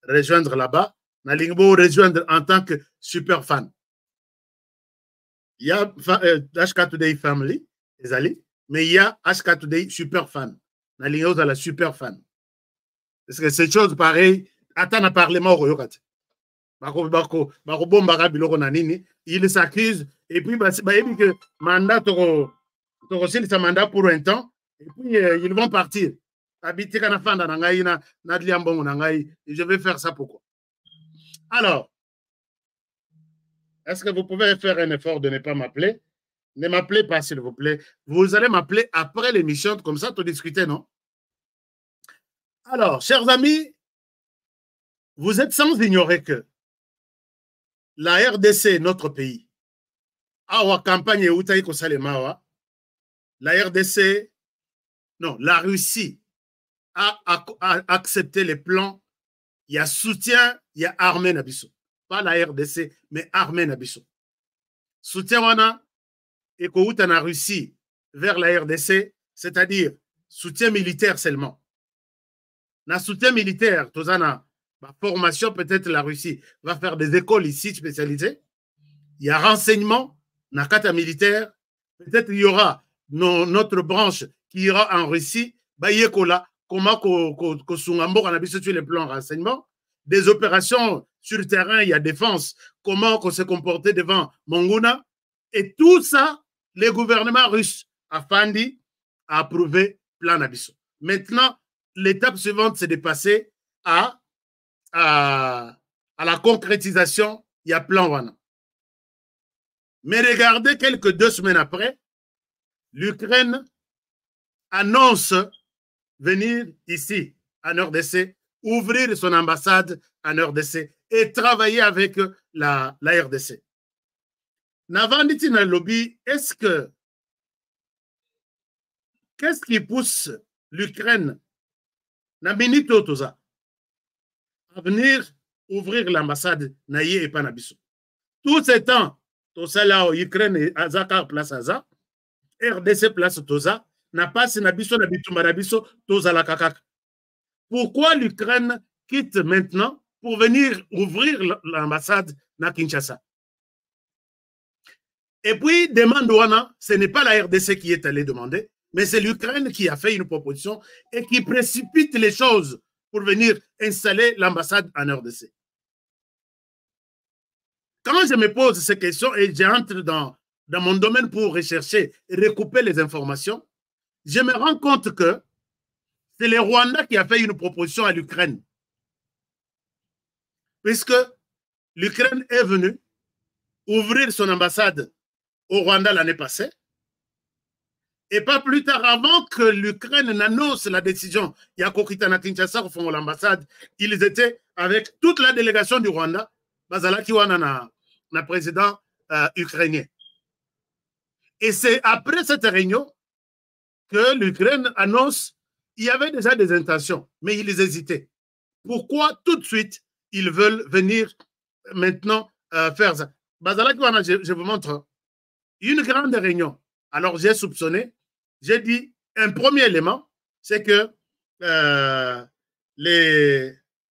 Rejoindre là-bas. Na lingbo rejoindre en tant que super fan. Il y a HK Today Family, mais il y a HK Today Super Fan. Na lingbo la super fan. Parce que c'est chose pareille. Attends à parler moi au il s'accuse et puis que mandat sa mandat pour un temps et puis ils vont partir. Je vais faire ça pourquoi? Alors, est-ce que vous pouvez faire un effort de ne pas m'appeler? Ne m'appelez pas, s'il vous plaît. Vous allez m'appeler après l'émission, comme ça, pour discuter, non? Alors, chers amis, vous êtes sans ignorer que la RDC, notre pays, awa campagne Utaïko Salemawa, la RDC, non, la Russie a accepté les plans. Il y a soutien, il y a armée Nabiso. Pas la RDC, mais armée Nabiso. Soutien wana et Kouta na Russie vers la RDC, c'est-à-dire soutien militaire seulement. Na soutien militaire, Tozana. Ma formation, peut-être la Russie va faire des écoles ici spécialisées. Il y a renseignement, Nakata militaire. Peut-être il y aura notre branche qui ira en Russie. Bayekola, comment Kosungambo a sur les plans renseignement. Des opérations sur le terrain, il y a défense. Comment qu'on se comporter devant Monguna. Et tout ça, les gouvernements russes, Afandi, a approuvé plan Nabiso. Maintenant, l'étape suivante, c'est de passer à la concrétisation, il y a plan Wana. Mais regardez, quelques 2 semaines après, l'Ukraine annonce venir ici, en RDC, ouvrir son ambassade en RDC et travailler avec la RDC. Navanditi na lobby, qu'est-ce qui pousse l'Ukraine na minito toza à venir ouvrir l'ambassade Naye et Panabiso? Tout ce temps, tout ça là, Ukraine et Azaka place Aza, RDC place Toza, n'a pas si Nabiso, Nabiso, Toza la Kakak. Pourquoi l'Ukraine quitte maintenant pour venir ouvrir l'ambassade na Kinshasa? Et puis, demande Wana, ce n'est pas la RDC qui est allée demander, mais c'est l'Ukraine qui a fait une proposition et qui précipite les choses pour venir installer l'ambassade en RDC. Quand je me pose ces questions et j'entre dans mon domaine pour rechercher et recouper les informations, je me rends compte que c'est le Rwanda qui a fait une proposition à l'Ukraine. Puisque l'Ukraine est venue ouvrir son ambassade au Rwanda l'année passée. Et pas plus tard, avant que l'Ukraine n'annonce la décision, il y a Kokitana Kinshasa au fond de l'ambassade, ils étaient avec toute la délégation du Rwanda, Bazalaki Wana na président ukrainien. Et c'est après cette réunion que l'Ukraine annonce, il y avait déjà des intentions, mais ils hésitaient. Pourquoi tout de suite ils veulent venir maintenant faire ça? Bazalaki Wana, je vous montre une grande réunion. Alors j'ai soupçonné. J'ai dit, un premier élément, c'est que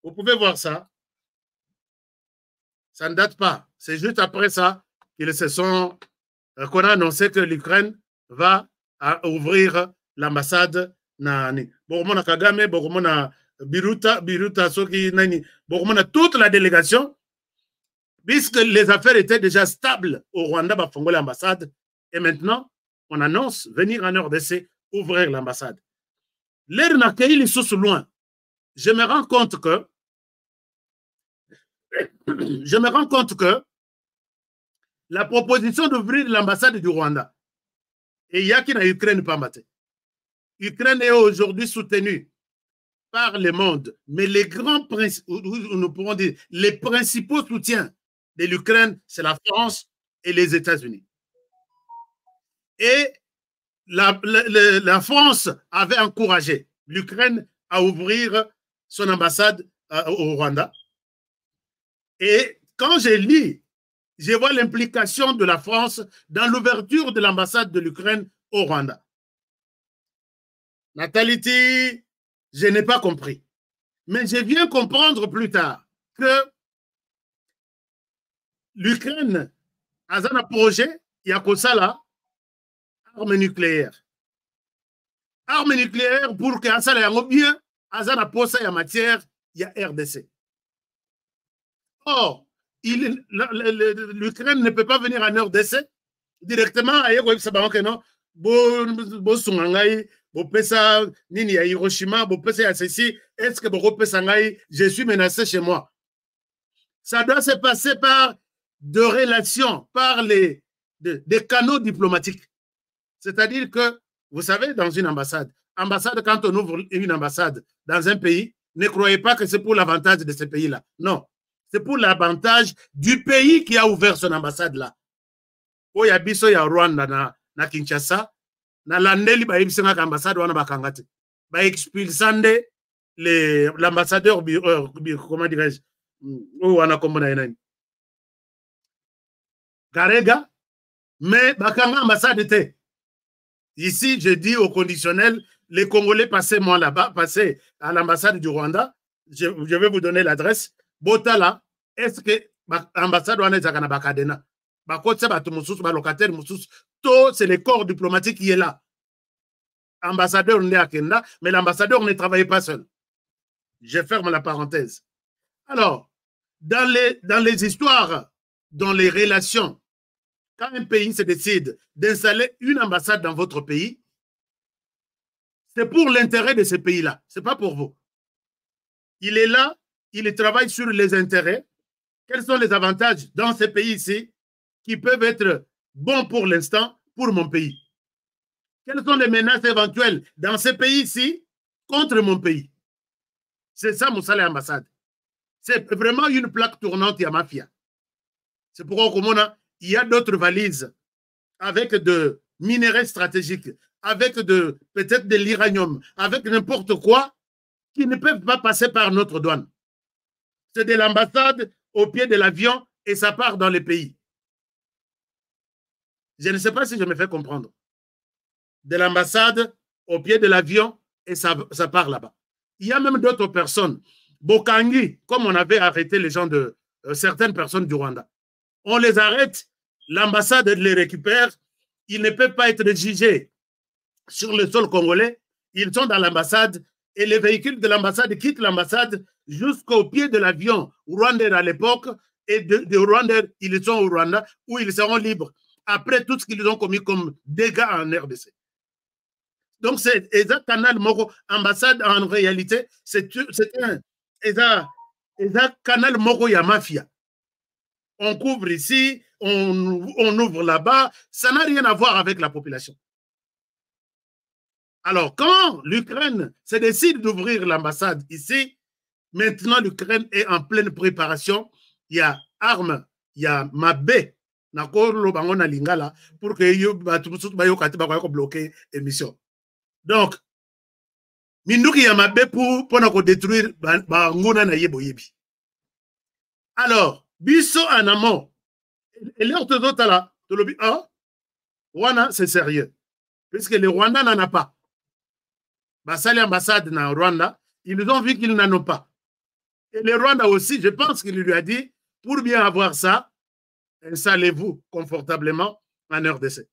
vous pouvez voir ça. Ça ne date pas. C'est juste après ça qu'ils se sont qu'on a annoncé que l'Ukraine va ouvrir l'ambassade nani. Boromona Kagame, Boromona Biruta Soki nani, Boromona toute la délégation, puisque les affaires étaient déjà stables au Rwanda, va fongoler l'ambassade, et maintenant on annonce venir en RDC ouvrir l'ambassade. L'air n'a qu'à les sous loin. Je me rends compte que la proposition d'ouvrir l'ambassade du Rwanda, et il y a qui n'a Ukraine pas maté. L'Ukraine est aujourd'hui soutenue par le monde, mais les grands nous pourrons dire, les principaux soutiens de l'Ukraine, c'est la France et les États-Unis. Et la France avait encouragé l'Ukraine à ouvrir son ambassade au Rwanda. Et quand je lis, je vois l'implication de la France dans l'ouverture de l'ambassade de l'Ukraine au Rwanda. Nathalie, je n'ai pas compris. Mais je viens comprendre plus tard que l'Ukraine a un projet, il y a ça là, armes nucléaires. Armes nucléaires pour que ça ait bien, a posa il y a matière, il y a RDC. Or, l'Ukraine ne peut pas venir en RDC directement à Hiroshima, nini ya Hiroshima, est-ce que je suis menacé chez moi? Ça doit se passer par des relations, par des canaux diplomatiques. C'est-à-dire que, vous savez, dans une ambassade, quand on ouvre une ambassade dans un pays, ne croyez pas que c'est pour l'avantage de ce pays-là. Non. C'est pour l'avantage du pays qui a ouvert son ambassade là. Il y a biso ya Rwanda na Kinshasa, na landeli ba yibisanga ambassade wana bakangate. Ba expulsande l'ambassadeur comment dirais-je? Wana kombona yenani. Garega, mais bakanga ambassade te. Ici, je dis au conditionnel, les Congolais passaient moi là-bas, passaient à l'ambassade du Rwanda. Je vais vous donner l'adresse. Botala, est-ce que l'ambassade est à Bakadena? C'est le corps diplomatique qui est là. Ambassadeur n'est à Kenda, mais l'ambassadeur ne travaille pas seul. Je ferme la parenthèse. Alors, dans les histoires, dans les relations, quand un pays se décide d'installer une ambassade dans votre pays, c'est pour l'intérêt de ce pays-là. Ce n'est pas pour vous. Il est là, il travaille sur les intérêts. Quels sont les avantages dans ces pays-ci qui peuvent être bons pour l'instant pour mon pays? Quelles sont les menaces éventuelles dans ces pays-ci contre mon pays? C'est ça, Moussala ambassade. C'est vraiment une plaque tournante à mafia. C'est pourquoi il y a d'autres valises avec de minerais stratégiques, avec peut-être de l'uranium, avec n'importe quoi qui ne peuvent pas passer par notre douane. C'est de l'ambassade au pied de l'avion et ça part dans les pays. Je ne sais pas si je me fais comprendre. De l'ambassade au pied de l'avion et ça part là-bas. Il y a même d'autres personnes. Bokangi, comme on avait arrêté les gens de certaines personnes du Rwanda. On les arrête, l'ambassade les récupère, ils ne peuvent pas être jugés sur le sol congolais, ils sont dans l'ambassade et les véhicules de l'ambassade quittent l'ambassade jusqu'au pied de l'avion rwandais à l'époque et de Rwanda, ils sont au Rwanda où ils seront libres après tout ce qu'ils ont commis comme dégâts en RDC. Donc c'est un canal moko ambassade en réalité c'est un canal moko ya mafia. On couvre ici, on ouvre là-bas, ça n'a rien à voir avec la population. Alors, quand l'Ukraine se décide d'ouvrir l'ambassade ici, maintenant l'Ukraine est en pleine préparation. Il y a armes, il y a Mabé, pour que bloquer l'émission. Donc, Minduki Yamabe pour détruire Banguna na Yeboyebi. Alors, Bisso en amont, et l'autre là, Rwanda, c'est sérieux, puisque le Rwanda n'en a pas. Basali ambassade na Rwanda, ils ont vu qu'ils n'en ont pas. Et le Rwanda aussi, je pense qu'il lui a dit, pour bien avoir ça, installez-vous confortablement en RDC.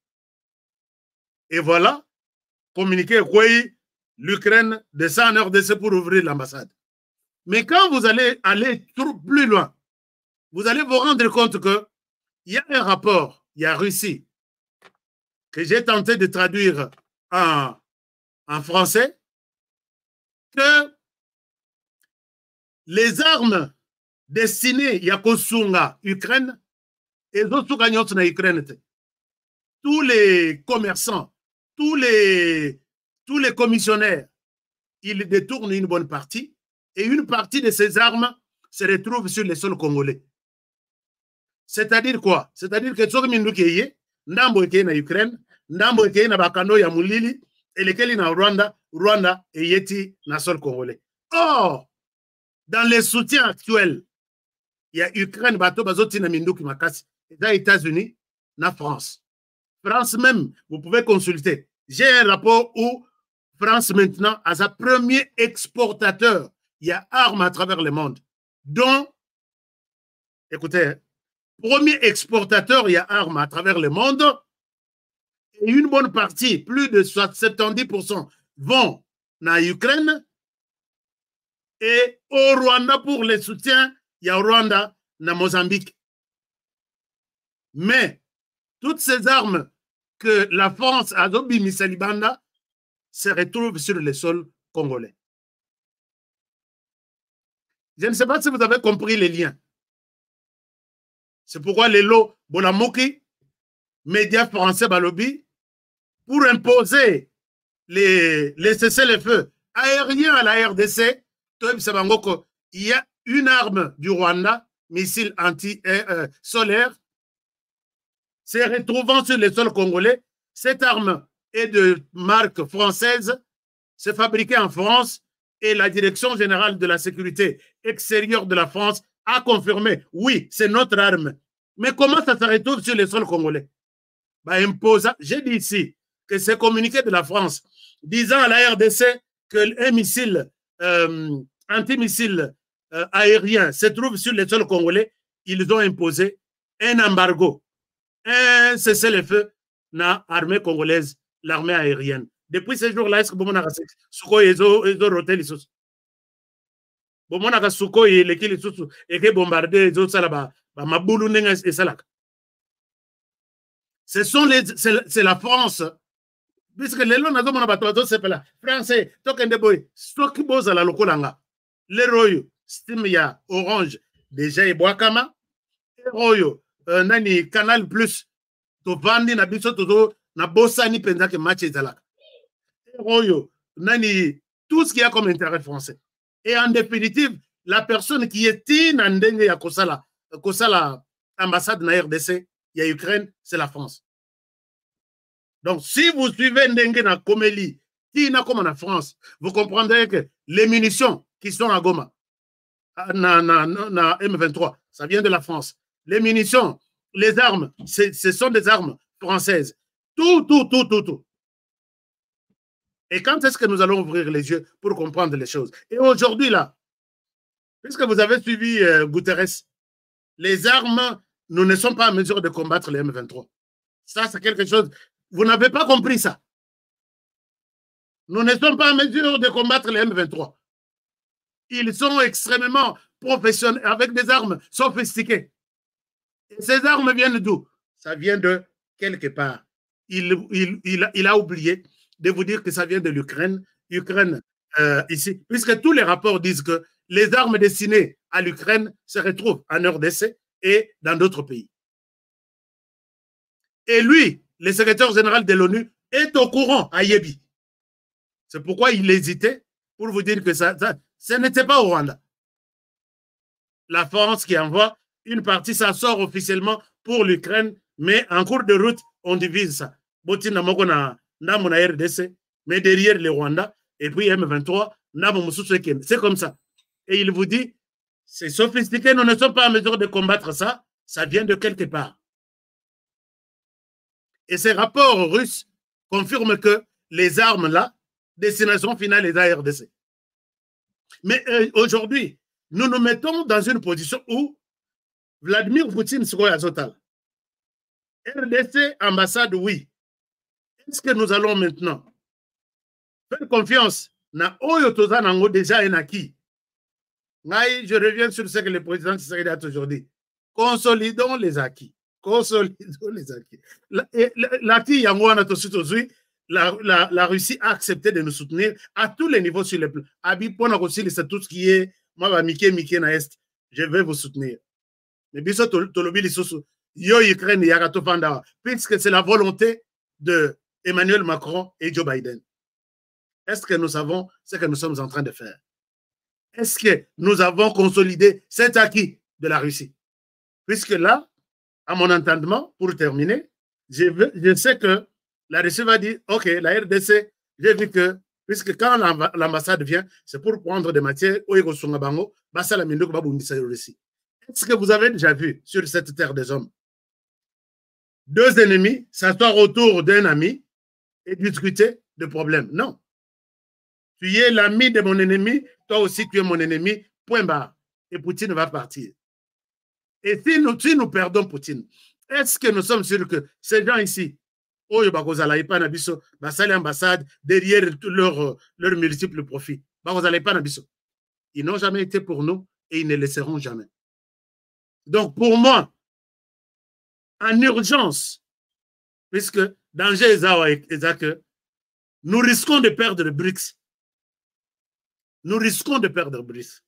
Et voilà, communiqué l'Ukraine descend en RDC pour ouvrir l'ambassade. Mais quand vous allez aller plus loin, vous allez vous rendre compte qu'il y a un rapport, il y a Russie, que j'ai tenté de traduire en français, que les armes destinées à Kosunga, Ukraine, et autres Ukraine, tous les commerçants, tous les commissionnaires, ils détournent une bonne partie, et une partie de ces armes se retrouve sur les sols congolais. C'est-à-dire quoi? C'est-à-dire que ceux qui ndambo eke na Ukraine, ndambo eke na bakano ya mulili, et lesquels na Rwanda et yeti na sol congolais. Or, dans les soutiens actuels, il y a Ukraine, bateau, bazoti na minduki makasi, et dans les États-Unis, na France. France même, vous pouvez consulter. J'ai un rapport où France maintenant a sa premier exportateur. Il y a armes à travers le monde. Donc, écoutez, premier exportateur, il y a armes à travers le monde. Et une bonne partie, plus de 70% vont en Ukraine. Et au Rwanda, pour les soutiens, il y a Rwanda, na Mozambique. Mais toutes ces armes que la France a d'Obi Misalibanda se retrouvent sur les sols congolais. Je ne sais pas si vous avez compris les liens. C'est pourquoi les lots Bolamoki, médias français Balobi, pour imposer les cessez-le-feu aériens à la RDC, il y a une arme du Rwanda, missile anti-solaire, se retrouvant sur les sols congolais. Cette arme est de marque française, c'est fabriqué en France, et la Direction générale de la sécurité extérieure de la France a confirmé, oui, c'est notre arme. Mais comment ça se retrouve sur les sols congolais? J'ai dit ici que c'est communiqué de la France disant à la RDC qu'un missile antimissile aérien se trouve sur les sols congolais. Ils ont imposé un embargo, un cessez-le-feu dans l'armée congolaise, l'armée aérienne. Depuis ce jour-là, est-ce que vous avez Sukhoi et roté les sous? Vous avez Sukhoi et les sous et qui bombardé les autres là-bas. C'est la France. Puisque les gens n'ont pas de français, token de boy, stock boz à la lokolanga. Les royaux, Stimia, Orange, déjà et Boakama, les royaux, nani Canal Plus, to vandi na biso to na bosani penza ke match ezalaka. Les royaux, nani tout ce qu'il y a comme intérêt français. Et en définitive, la personne qui est inandenge ya kosala ambassade na RDC, il y a Ukraine, c'est la France. Donc, si vous suivez Ndenge na Komeli, Tina comme en France, vous comprendrez que les munitions qui sont à Goma, na M23, ça vient de la France. Les munitions, les armes, ce sont des armes françaises. Tout. Et quand est-ce que nous allons ouvrir les yeux pour comprendre les choses? Et aujourd'hui, là, puisque vous avez suivi Guterres, les armes, nous ne sommes pas en mesure de combattre les M23. Ça, c'est quelque chose... Vous n'avez pas compris ça. Nous ne sommes pas en mesure de combattre les M23. Ils sont extrêmement professionnels, avec des armes sophistiquées. Et ces armes viennent d'où? Ça vient de quelque part. Il a oublié de vous dire que ça vient de l'Ukraine. Ukraine, ici, puisque tous les rapports disent que les armes destinées à l'Ukraine se retrouvent en RDC et dans d'autres pays. Et lui, le secrétaire général de l'ONU, est au courant à Yébi. C'est pourquoi il hésitait pour vous dire que ça n'était pas au Rwanda. La France qui envoie une partie, ça sort officiellement pour l'Ukraine, mais en cours de route, on divise ça. RDC, mais derrière le Rwanda, et puis M23, c'est comme ça. Et il vous dit, c'est sophistiqué, nous ne sommes pas en mesure de combattre ça, ça vient de quelque part. Et ces rapports russes confirment que les armes là destination finale est la RDC. Mais aujourd'hui, nous nous mettons dans une position où Vladimir Poutine sera à Zotal. RDC, ambassade, oui. Est-ce que nous allons maintenant faire confiance na Oyotoza Nango déjà un acquis? Je reviens sur ce que le président Tshisekedi a aujourd'hui. Consolidons les acquis. Consolidons les acquis. L'acquis Yangoana Tosutozui, la Russie a accepté de nous soutenir à tous les niveaux sur le plan. Abipona aussi, c'est tout ce qui est moi, Miké na Est. Je vais vous soutenir. Mais biso tolobi lisusu yo Ukraine yakato fanda puisque c'est la volonté de Emmanuel Macron et Joe Biden. Est-ce que nous savons ce que nous sommes en train de faire? Est-ce que nous avons consolidé cet acquis de la Russie? Puisque là, à mon entendement, pour terminer, je sais que la Russie va dire, OK, la RDC, j'ai vu que, puisque quand l'ambassade vient, c'est pour prendre des matières, est-ce que vous avez déjà vu sur cette terre des hommes deux ennemis s'asseoir autour d'un ami et discuter de problèmes? Non. Tu es l'ami de mon ennemi, toi aussi tu es mon ennemi, point barre. Et Poutine va partir. Et si nous perdons Poutine, est-ce que nous sommes sûrs que ces gens ici, ambassade derrière leurs multiples profits, ils n'ont jamais été pour nous et ils ne le seront jamais. Donc pour moi, en urgence, puisque danger est que nous risquons de perdre le BRICS. Nous risquons de perdre le BRICS.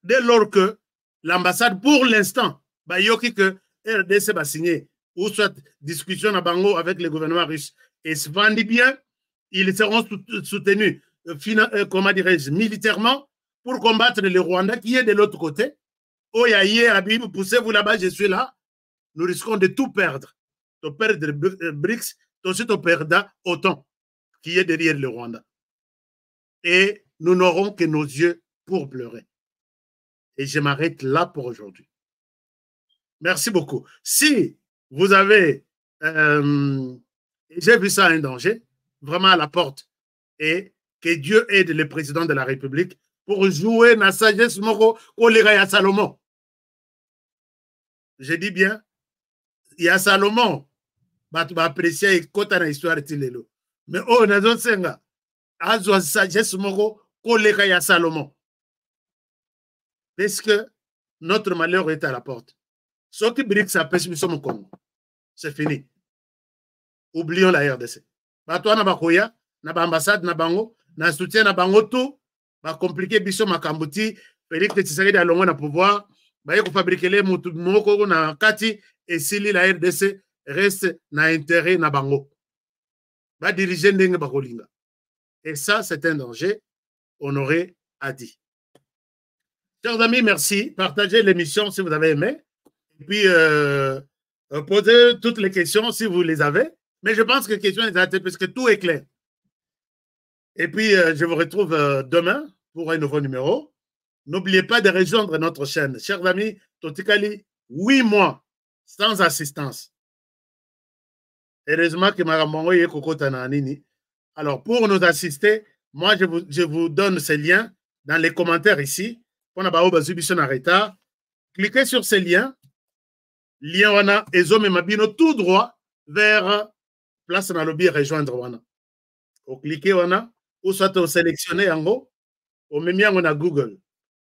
Dès lors que l'ambassade, pour l'instant, que RDC va signer, ou soit discussion à Bango avec le gouvernement russe, et se vendit bien, ils seront soutenus, comment dirais-je, militairement, pour combattre le Rwanda qui est de l'autre côté. Oh, Abib, poussez-vous là-bas, je suis là. Nous risquons de tout perdre. De perdre le BRICS, ensuite on perdra autant qui est derrière le Rwanda. Et nous n'aurons que nos yeux pour pleurer. Et je m'arrête là pour aujourd'hui. Merci beaucoup. Si vous avez, j'ai vu ça un danger, vraiment à la porte, et que Dieu aide le président de la République pour jouer la sagesse moko kolera Salomon. Je dis bien, il y a Salomon, tu vas apprécier kota na histoire tilelo. Mais oh, nazo senga, azo sagesse moko kolera Salomon. Parce que notre malheur est à la porte. Ce qui brille, ça pêche, nous sommes au Congo. C'est fini. Oublions la RDC. Toi, na bakoya, na ambassade, na bango, na soutien, na bango tout, va compliquer biso makambuti, Félix Tshisekedi alongo na pouvoir, va y fabriquer les moko na kati, et si la RDC reste na intérêt na bango. Va diriger ndenge bakolinga. Et ça, c'est un danger, Honoré a dit. Chers amis, merci. Partagez l'émission si vous avez aimé. Et puis, posez toutes les questions si vous les avez. Mais je pense que les questions sont adaptées parce que tout est clair. Et puis, je vous retrouve demain pour un nouveau numéro. N'oubliez pas de rejoindre notre chaîne. Chers amis, Totikali, 8 mois sans assistance. Heureusement que Maramongo est Kokota Nanini. Alors, pour nous assister, moi, je vous donne ces liens dans les commentaires ici. Cliquez sur ces liens. Lien wana ezome mabino tout droit vers place na lobby rejoindre wana. Au cliquer wana ou soit au sélectionner en haut au même yango na Google.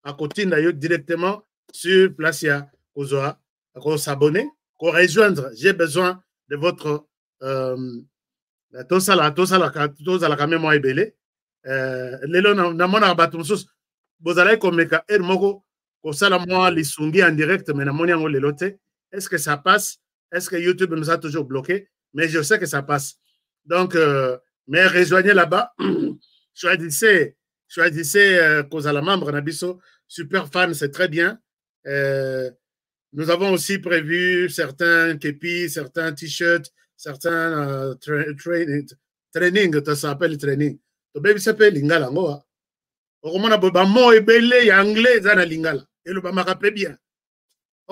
À côté d'ailleurs directement sur place ya kozoa ko s'abonner, ko rejoindre. J'ai besoin de votre tosala quand même moi ebele. Lelo na mona batumsus bozalai komeka moko kosala moi lisungi en direct mais na moni yango lelo te. Est-ce que ça passe? Est-ce que YouTube nous a toujours bloqué? Mais je sais que ça passe. Donc, mais rejoignez là-bas. Choisissez Kozala membre Nabiso. Super fan, c'est très bien. Nous avons aussi prévu certains képis, certains t-shirts, certains training, ça s'appelle training. Donc, ça s'appelle Lingala. Au moins, on a belé anglais, ça na Lingala. Et le bama rappelle bien.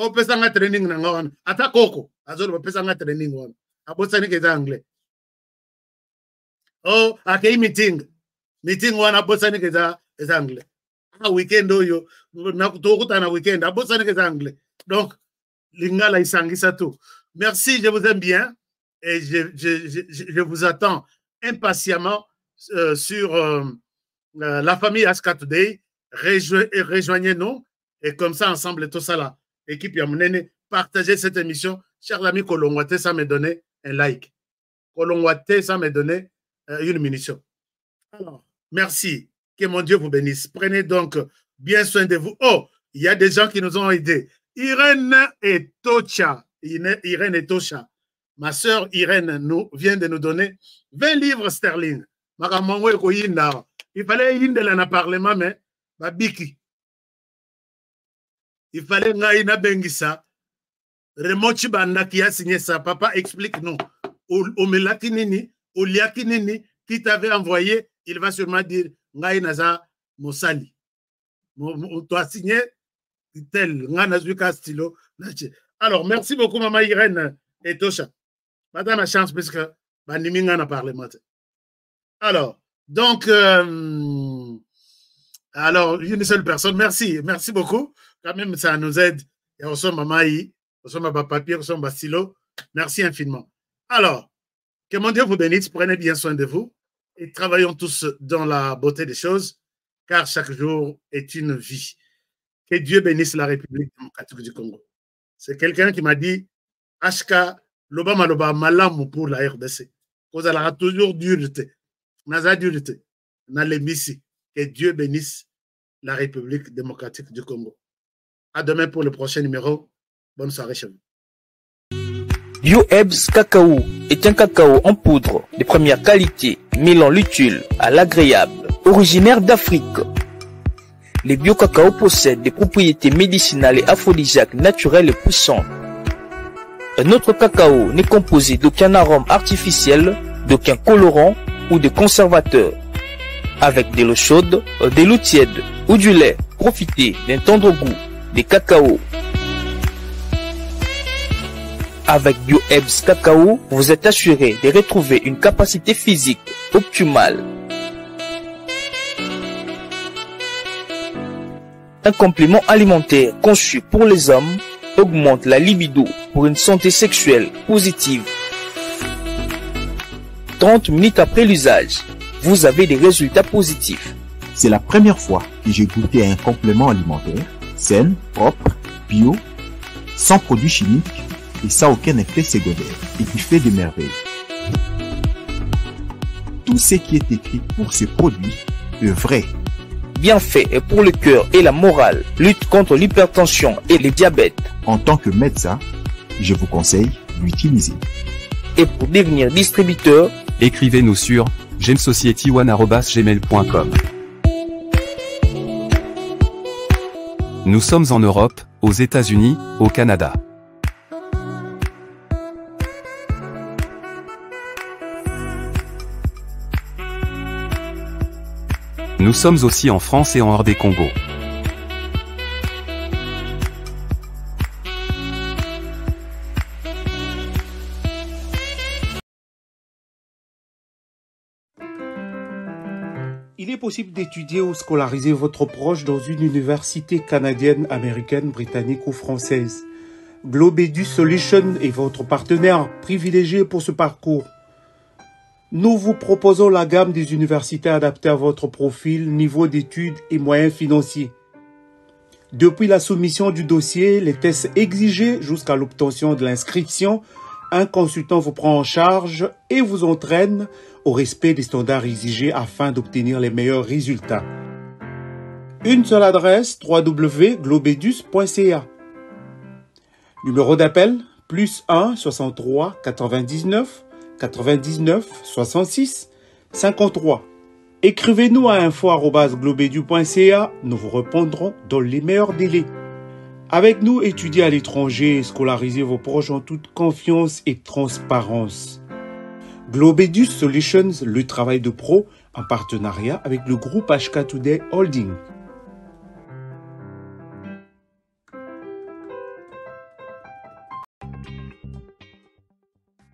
On peut s'en training nangoan. Ata koko. Azor peut s'en training wan. Abosani ke za anglais. Oh, akei meeting wana bosani keza anglais. Ah, weekend oyo na kutokuta na weekend abosani keza anglais. Donc lingala isangisa tout. Merci, je vous aime bien et je vous attends impatiemment sur la famille Aska Today. Rejoignez-nous et comme ça ensemble tout ça là. Équipe Yamunene, partagez cette émission. Chers amis Kolongwate, ça me donnait un like. Kolongwate, ça me donnait une munition. Alors, merci. Que mon Dieu vous bénisse. Prenez donc bien soin de vous. Oh, il y a des gens qui nous ont aidés. Irène Etocha. Irène Etocha. Ma sœur Irène vient de nous donner 20 livres sterling. Il fallait une de la parlement, mais babiki. Il fallait nga bengisa. Remochi banda qui a signé ça. Papa, explique-nous. Omelaki nini, Oliaki nini, qui t'avait envoyé, il va sûrement dire nga naza Mosali. Tu as signé tel, nga nazuka stylo. Alors, merci beaucoup, maman Irène Etosha. Madame la chance, parce que Bandiminga n'a pas parlé. Alors, donc, alors, une seule personne, merci beaucoup. Quand même, ça nous aide. Et on sommes maman, on sommes à papier, on sommes à stylo. Merci infiniment. Alors, que mon Dieu vous bénisse, prenez bien soin de vous et travaillons tous dans la beauté des choses, car chaque jour est une vie. Que Dieu bénisse la République démocratique du Congo. C'est quelqu'un qui m'a dit, Ashka, loba malamu pour la RDC. Cause elle aura toujours dureté. Naza dureté. Nalemisi. Que Dieu bénisse la République démocratique du Congo. À demain pour le prochain numéro. Bonne soirée chez vous. BioEbs Cacao est un cacao en poudre de première qualité, mêlant l'utile à l'agréable, originaire d'Afrique. Les bio-cacao possèdent des propriétés médicinales et aphrodisiaques naturelles et puissantes. Un autre cacao n'est composé d'aucun arôme artificiel, d'aucun colorant ou de conservateur. Avec de l'eau chaude, de l'eau tiède ou du lait, profitez d'un tendre goût des cacao. Avec BioEbs Cacao, vous êtes assuré de retrouver une capacité physique optimale. Un complément alimentaire conçu pour les hommes augmente la libido pour une santé sexuelle positive. 30 minutes après l'usage, vous avez des résultats positifs. C'est la première fois que j'ai goûté à un complément alimentaire sain, propre, bio, sans produits chimiques et sans aucun effet secondaire et qui fait des merveilles. Tout ce qui est écrit pour ce produit est vrai. Bien fait et pour le cœur et la morale, lutte contre l'hypertension et le diabète. En tant que médecin, je vous conseille d'utiliser. Et pour devenir distributeur, écrivez-nous sur gemsociety1@gmail.com. Nous sommes en Europe, aux États-Unis, au Canada. Nous sommes aussi en France et en hors des Congo. Il est possible d'étudier ou scolariser votre proche dans une université canadienne, américaine, britannique ou française. Globedu Solutions est votre partenaire privilégié pour ce parcours. Nous vous proposons la gamme des universités adaptées à votre profil, niveau d'études et moyens financiers. Depuis la soumission du dossier, les tests exigés jusqu'à l'obtention de l'inscription, un consultant vous prend en charge et vous entraîne au respect des standards exigés afin d'obtenir les meilleurs résultats. Une seule adresse, www.globedus.ca. Numéro d'appel, +1 63 99 99 66 53. Écrivez-nous à info@globedu.ca, nous vous répondrons dans les meilleurs délais. Avec nous, étudiez à l'étranger et scolarisez vos proches en toute confiance et transparence. Globedus Solutions, le travail de pro en partenariat avec le groupe HK Today Holding.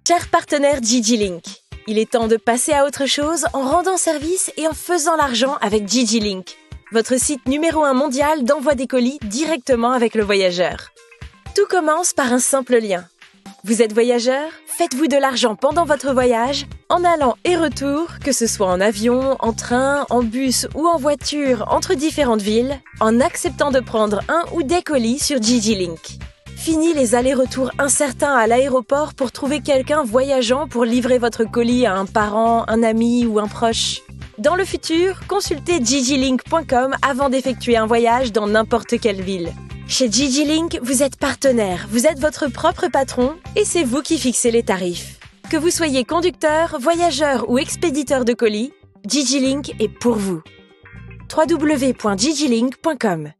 Cher partenaire Gigi Link, Il est temps de passer à autre chose en rendant service et en faisant l'argent avec DigiLink, votre site numéro 1 mondial d'envoi des colis directement avec le voyageur. Tout commence par un simple lien. Vous êtes voyageur? Faites-vous de l'argent pendant votre voyage, en allant et retour, que ce soit en avion, en train, en bus ou en voiture entre différentes villes, en acceptant de prendre un ou des colis sur DigiLink. Fini les allers-retours incertains à l'aéroport pour trouver quelqu'un voyageant pour livrer votre colis à un parent, un ami ou un proche. Dans le futur, consultez digilink.com avant d'effectuer un voyage dans n'importe quelle ville. Chez DigiLink, vous êtes partenaire, vous êtes votre propre patron et c'est vous qui fixez les tarifs. Que vous soyez conducteur, voyageur ou expéditeur de colis, DigiLink est pour vous. www.digilink.com.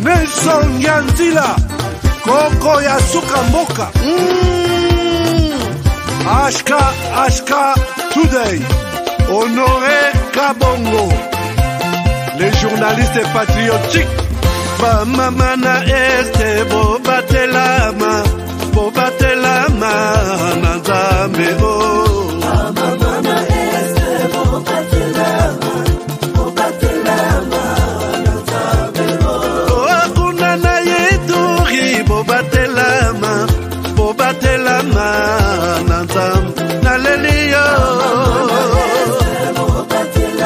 Nelson Nyanzila, Koko ya Sukamboka. Ashka Today, Honoré Kabongo, les journalistes patriotiques. Bamamana este bobatelama nanzambe o. Bamamana este bobatelama nanzambe o. Akuna na yeduri bobatelama nanzambe naleliyo.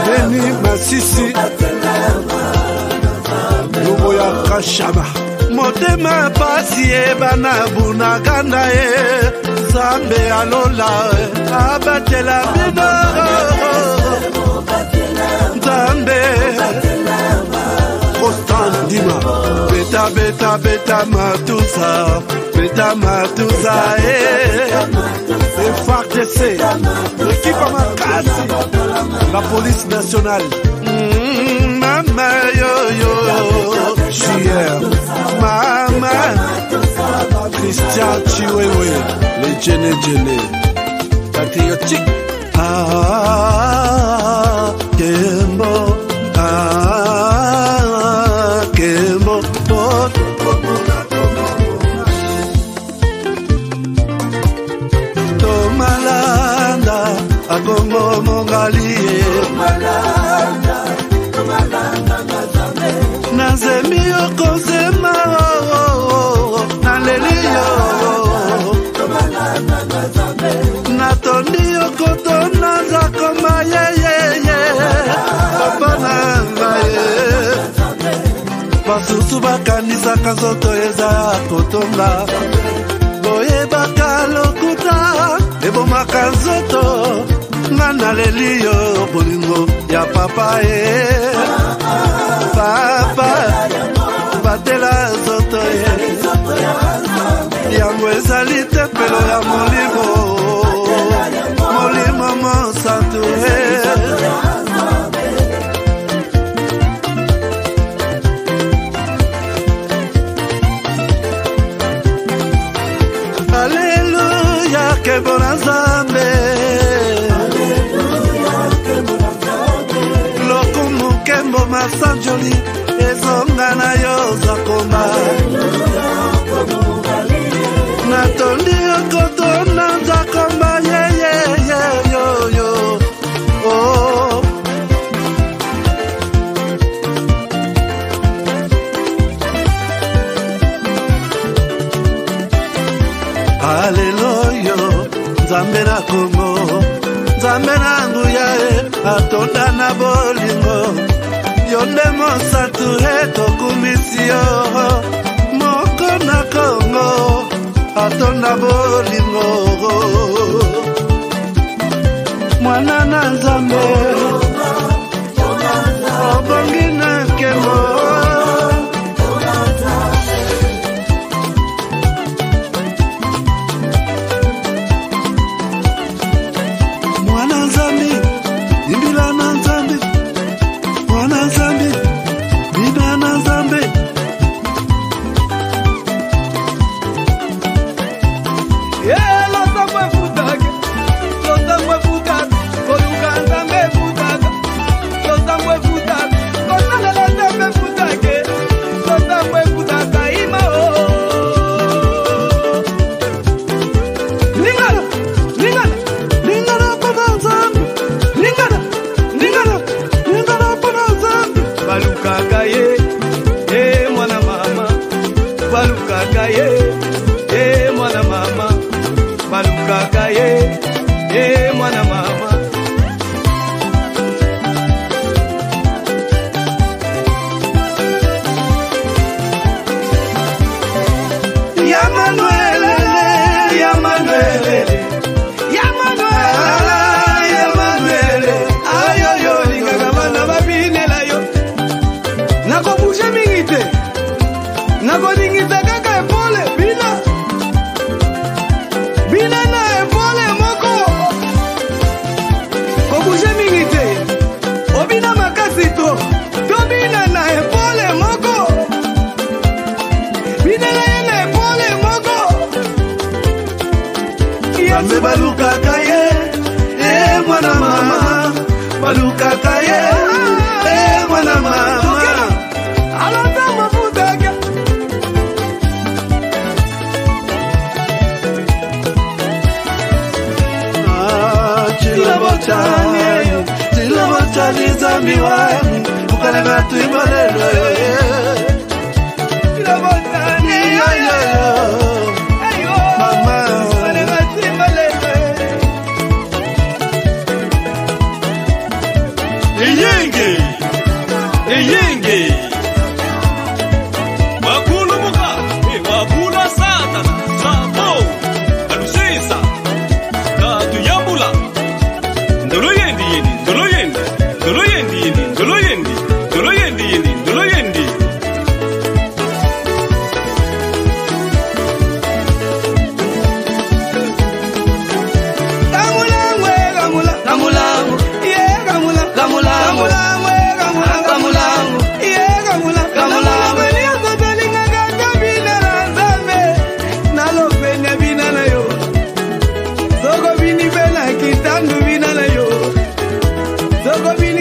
Beni Masisi Lumo ya Kashama Motema pasi bana bunaganda Zambe alola abatela bino Zambe Constant Dima Beta matuza FARDC l'équipe Amakasi la police nationale Mama yo JR Mama Christian Chiwewe les Jene patriotique Kembo Tomalanda Akongo Mongali Nazemi okozema Naleliyo Natondi okotona Zakoma Papa nangaye Basusu bakanisaka nzoto eza kotonga Boyebaka lokuta ebomaka nzoto Ngana leliyo bolingo ya papa Papa batela nzoto yango ezali tempelo ya molimo monsantu Alleluia kebona Nzambe Lokumu kembo masanjoli ezonga na yo zakoma Natondi okotona zakoma yo oh Alleluia Nzambe na Kongo Nzambe na nguya atonda na bolingo Yonde monsantu tokumisi yo Moko na Kongo atonda bolingo Mwana na Nzambe Obongi na nkemo Lota mwe futake, koluka Nzambe futake nalukaka ye mwana mama alata mafutaka tilabotani zambi wani ukalenga tuibalelo tilabotani mama ukalenga tuibalelo Eyenge Wakulu muka wakula satana Sabo Alusisa Katu yambula Ndolo yendi yendi Ndolo yendi Ndolo yendi yendi Ndolo yendi Ndolo yendi yendi Ndolo yendi Gamula Gamula Yeah Gamula Gamula Soko bini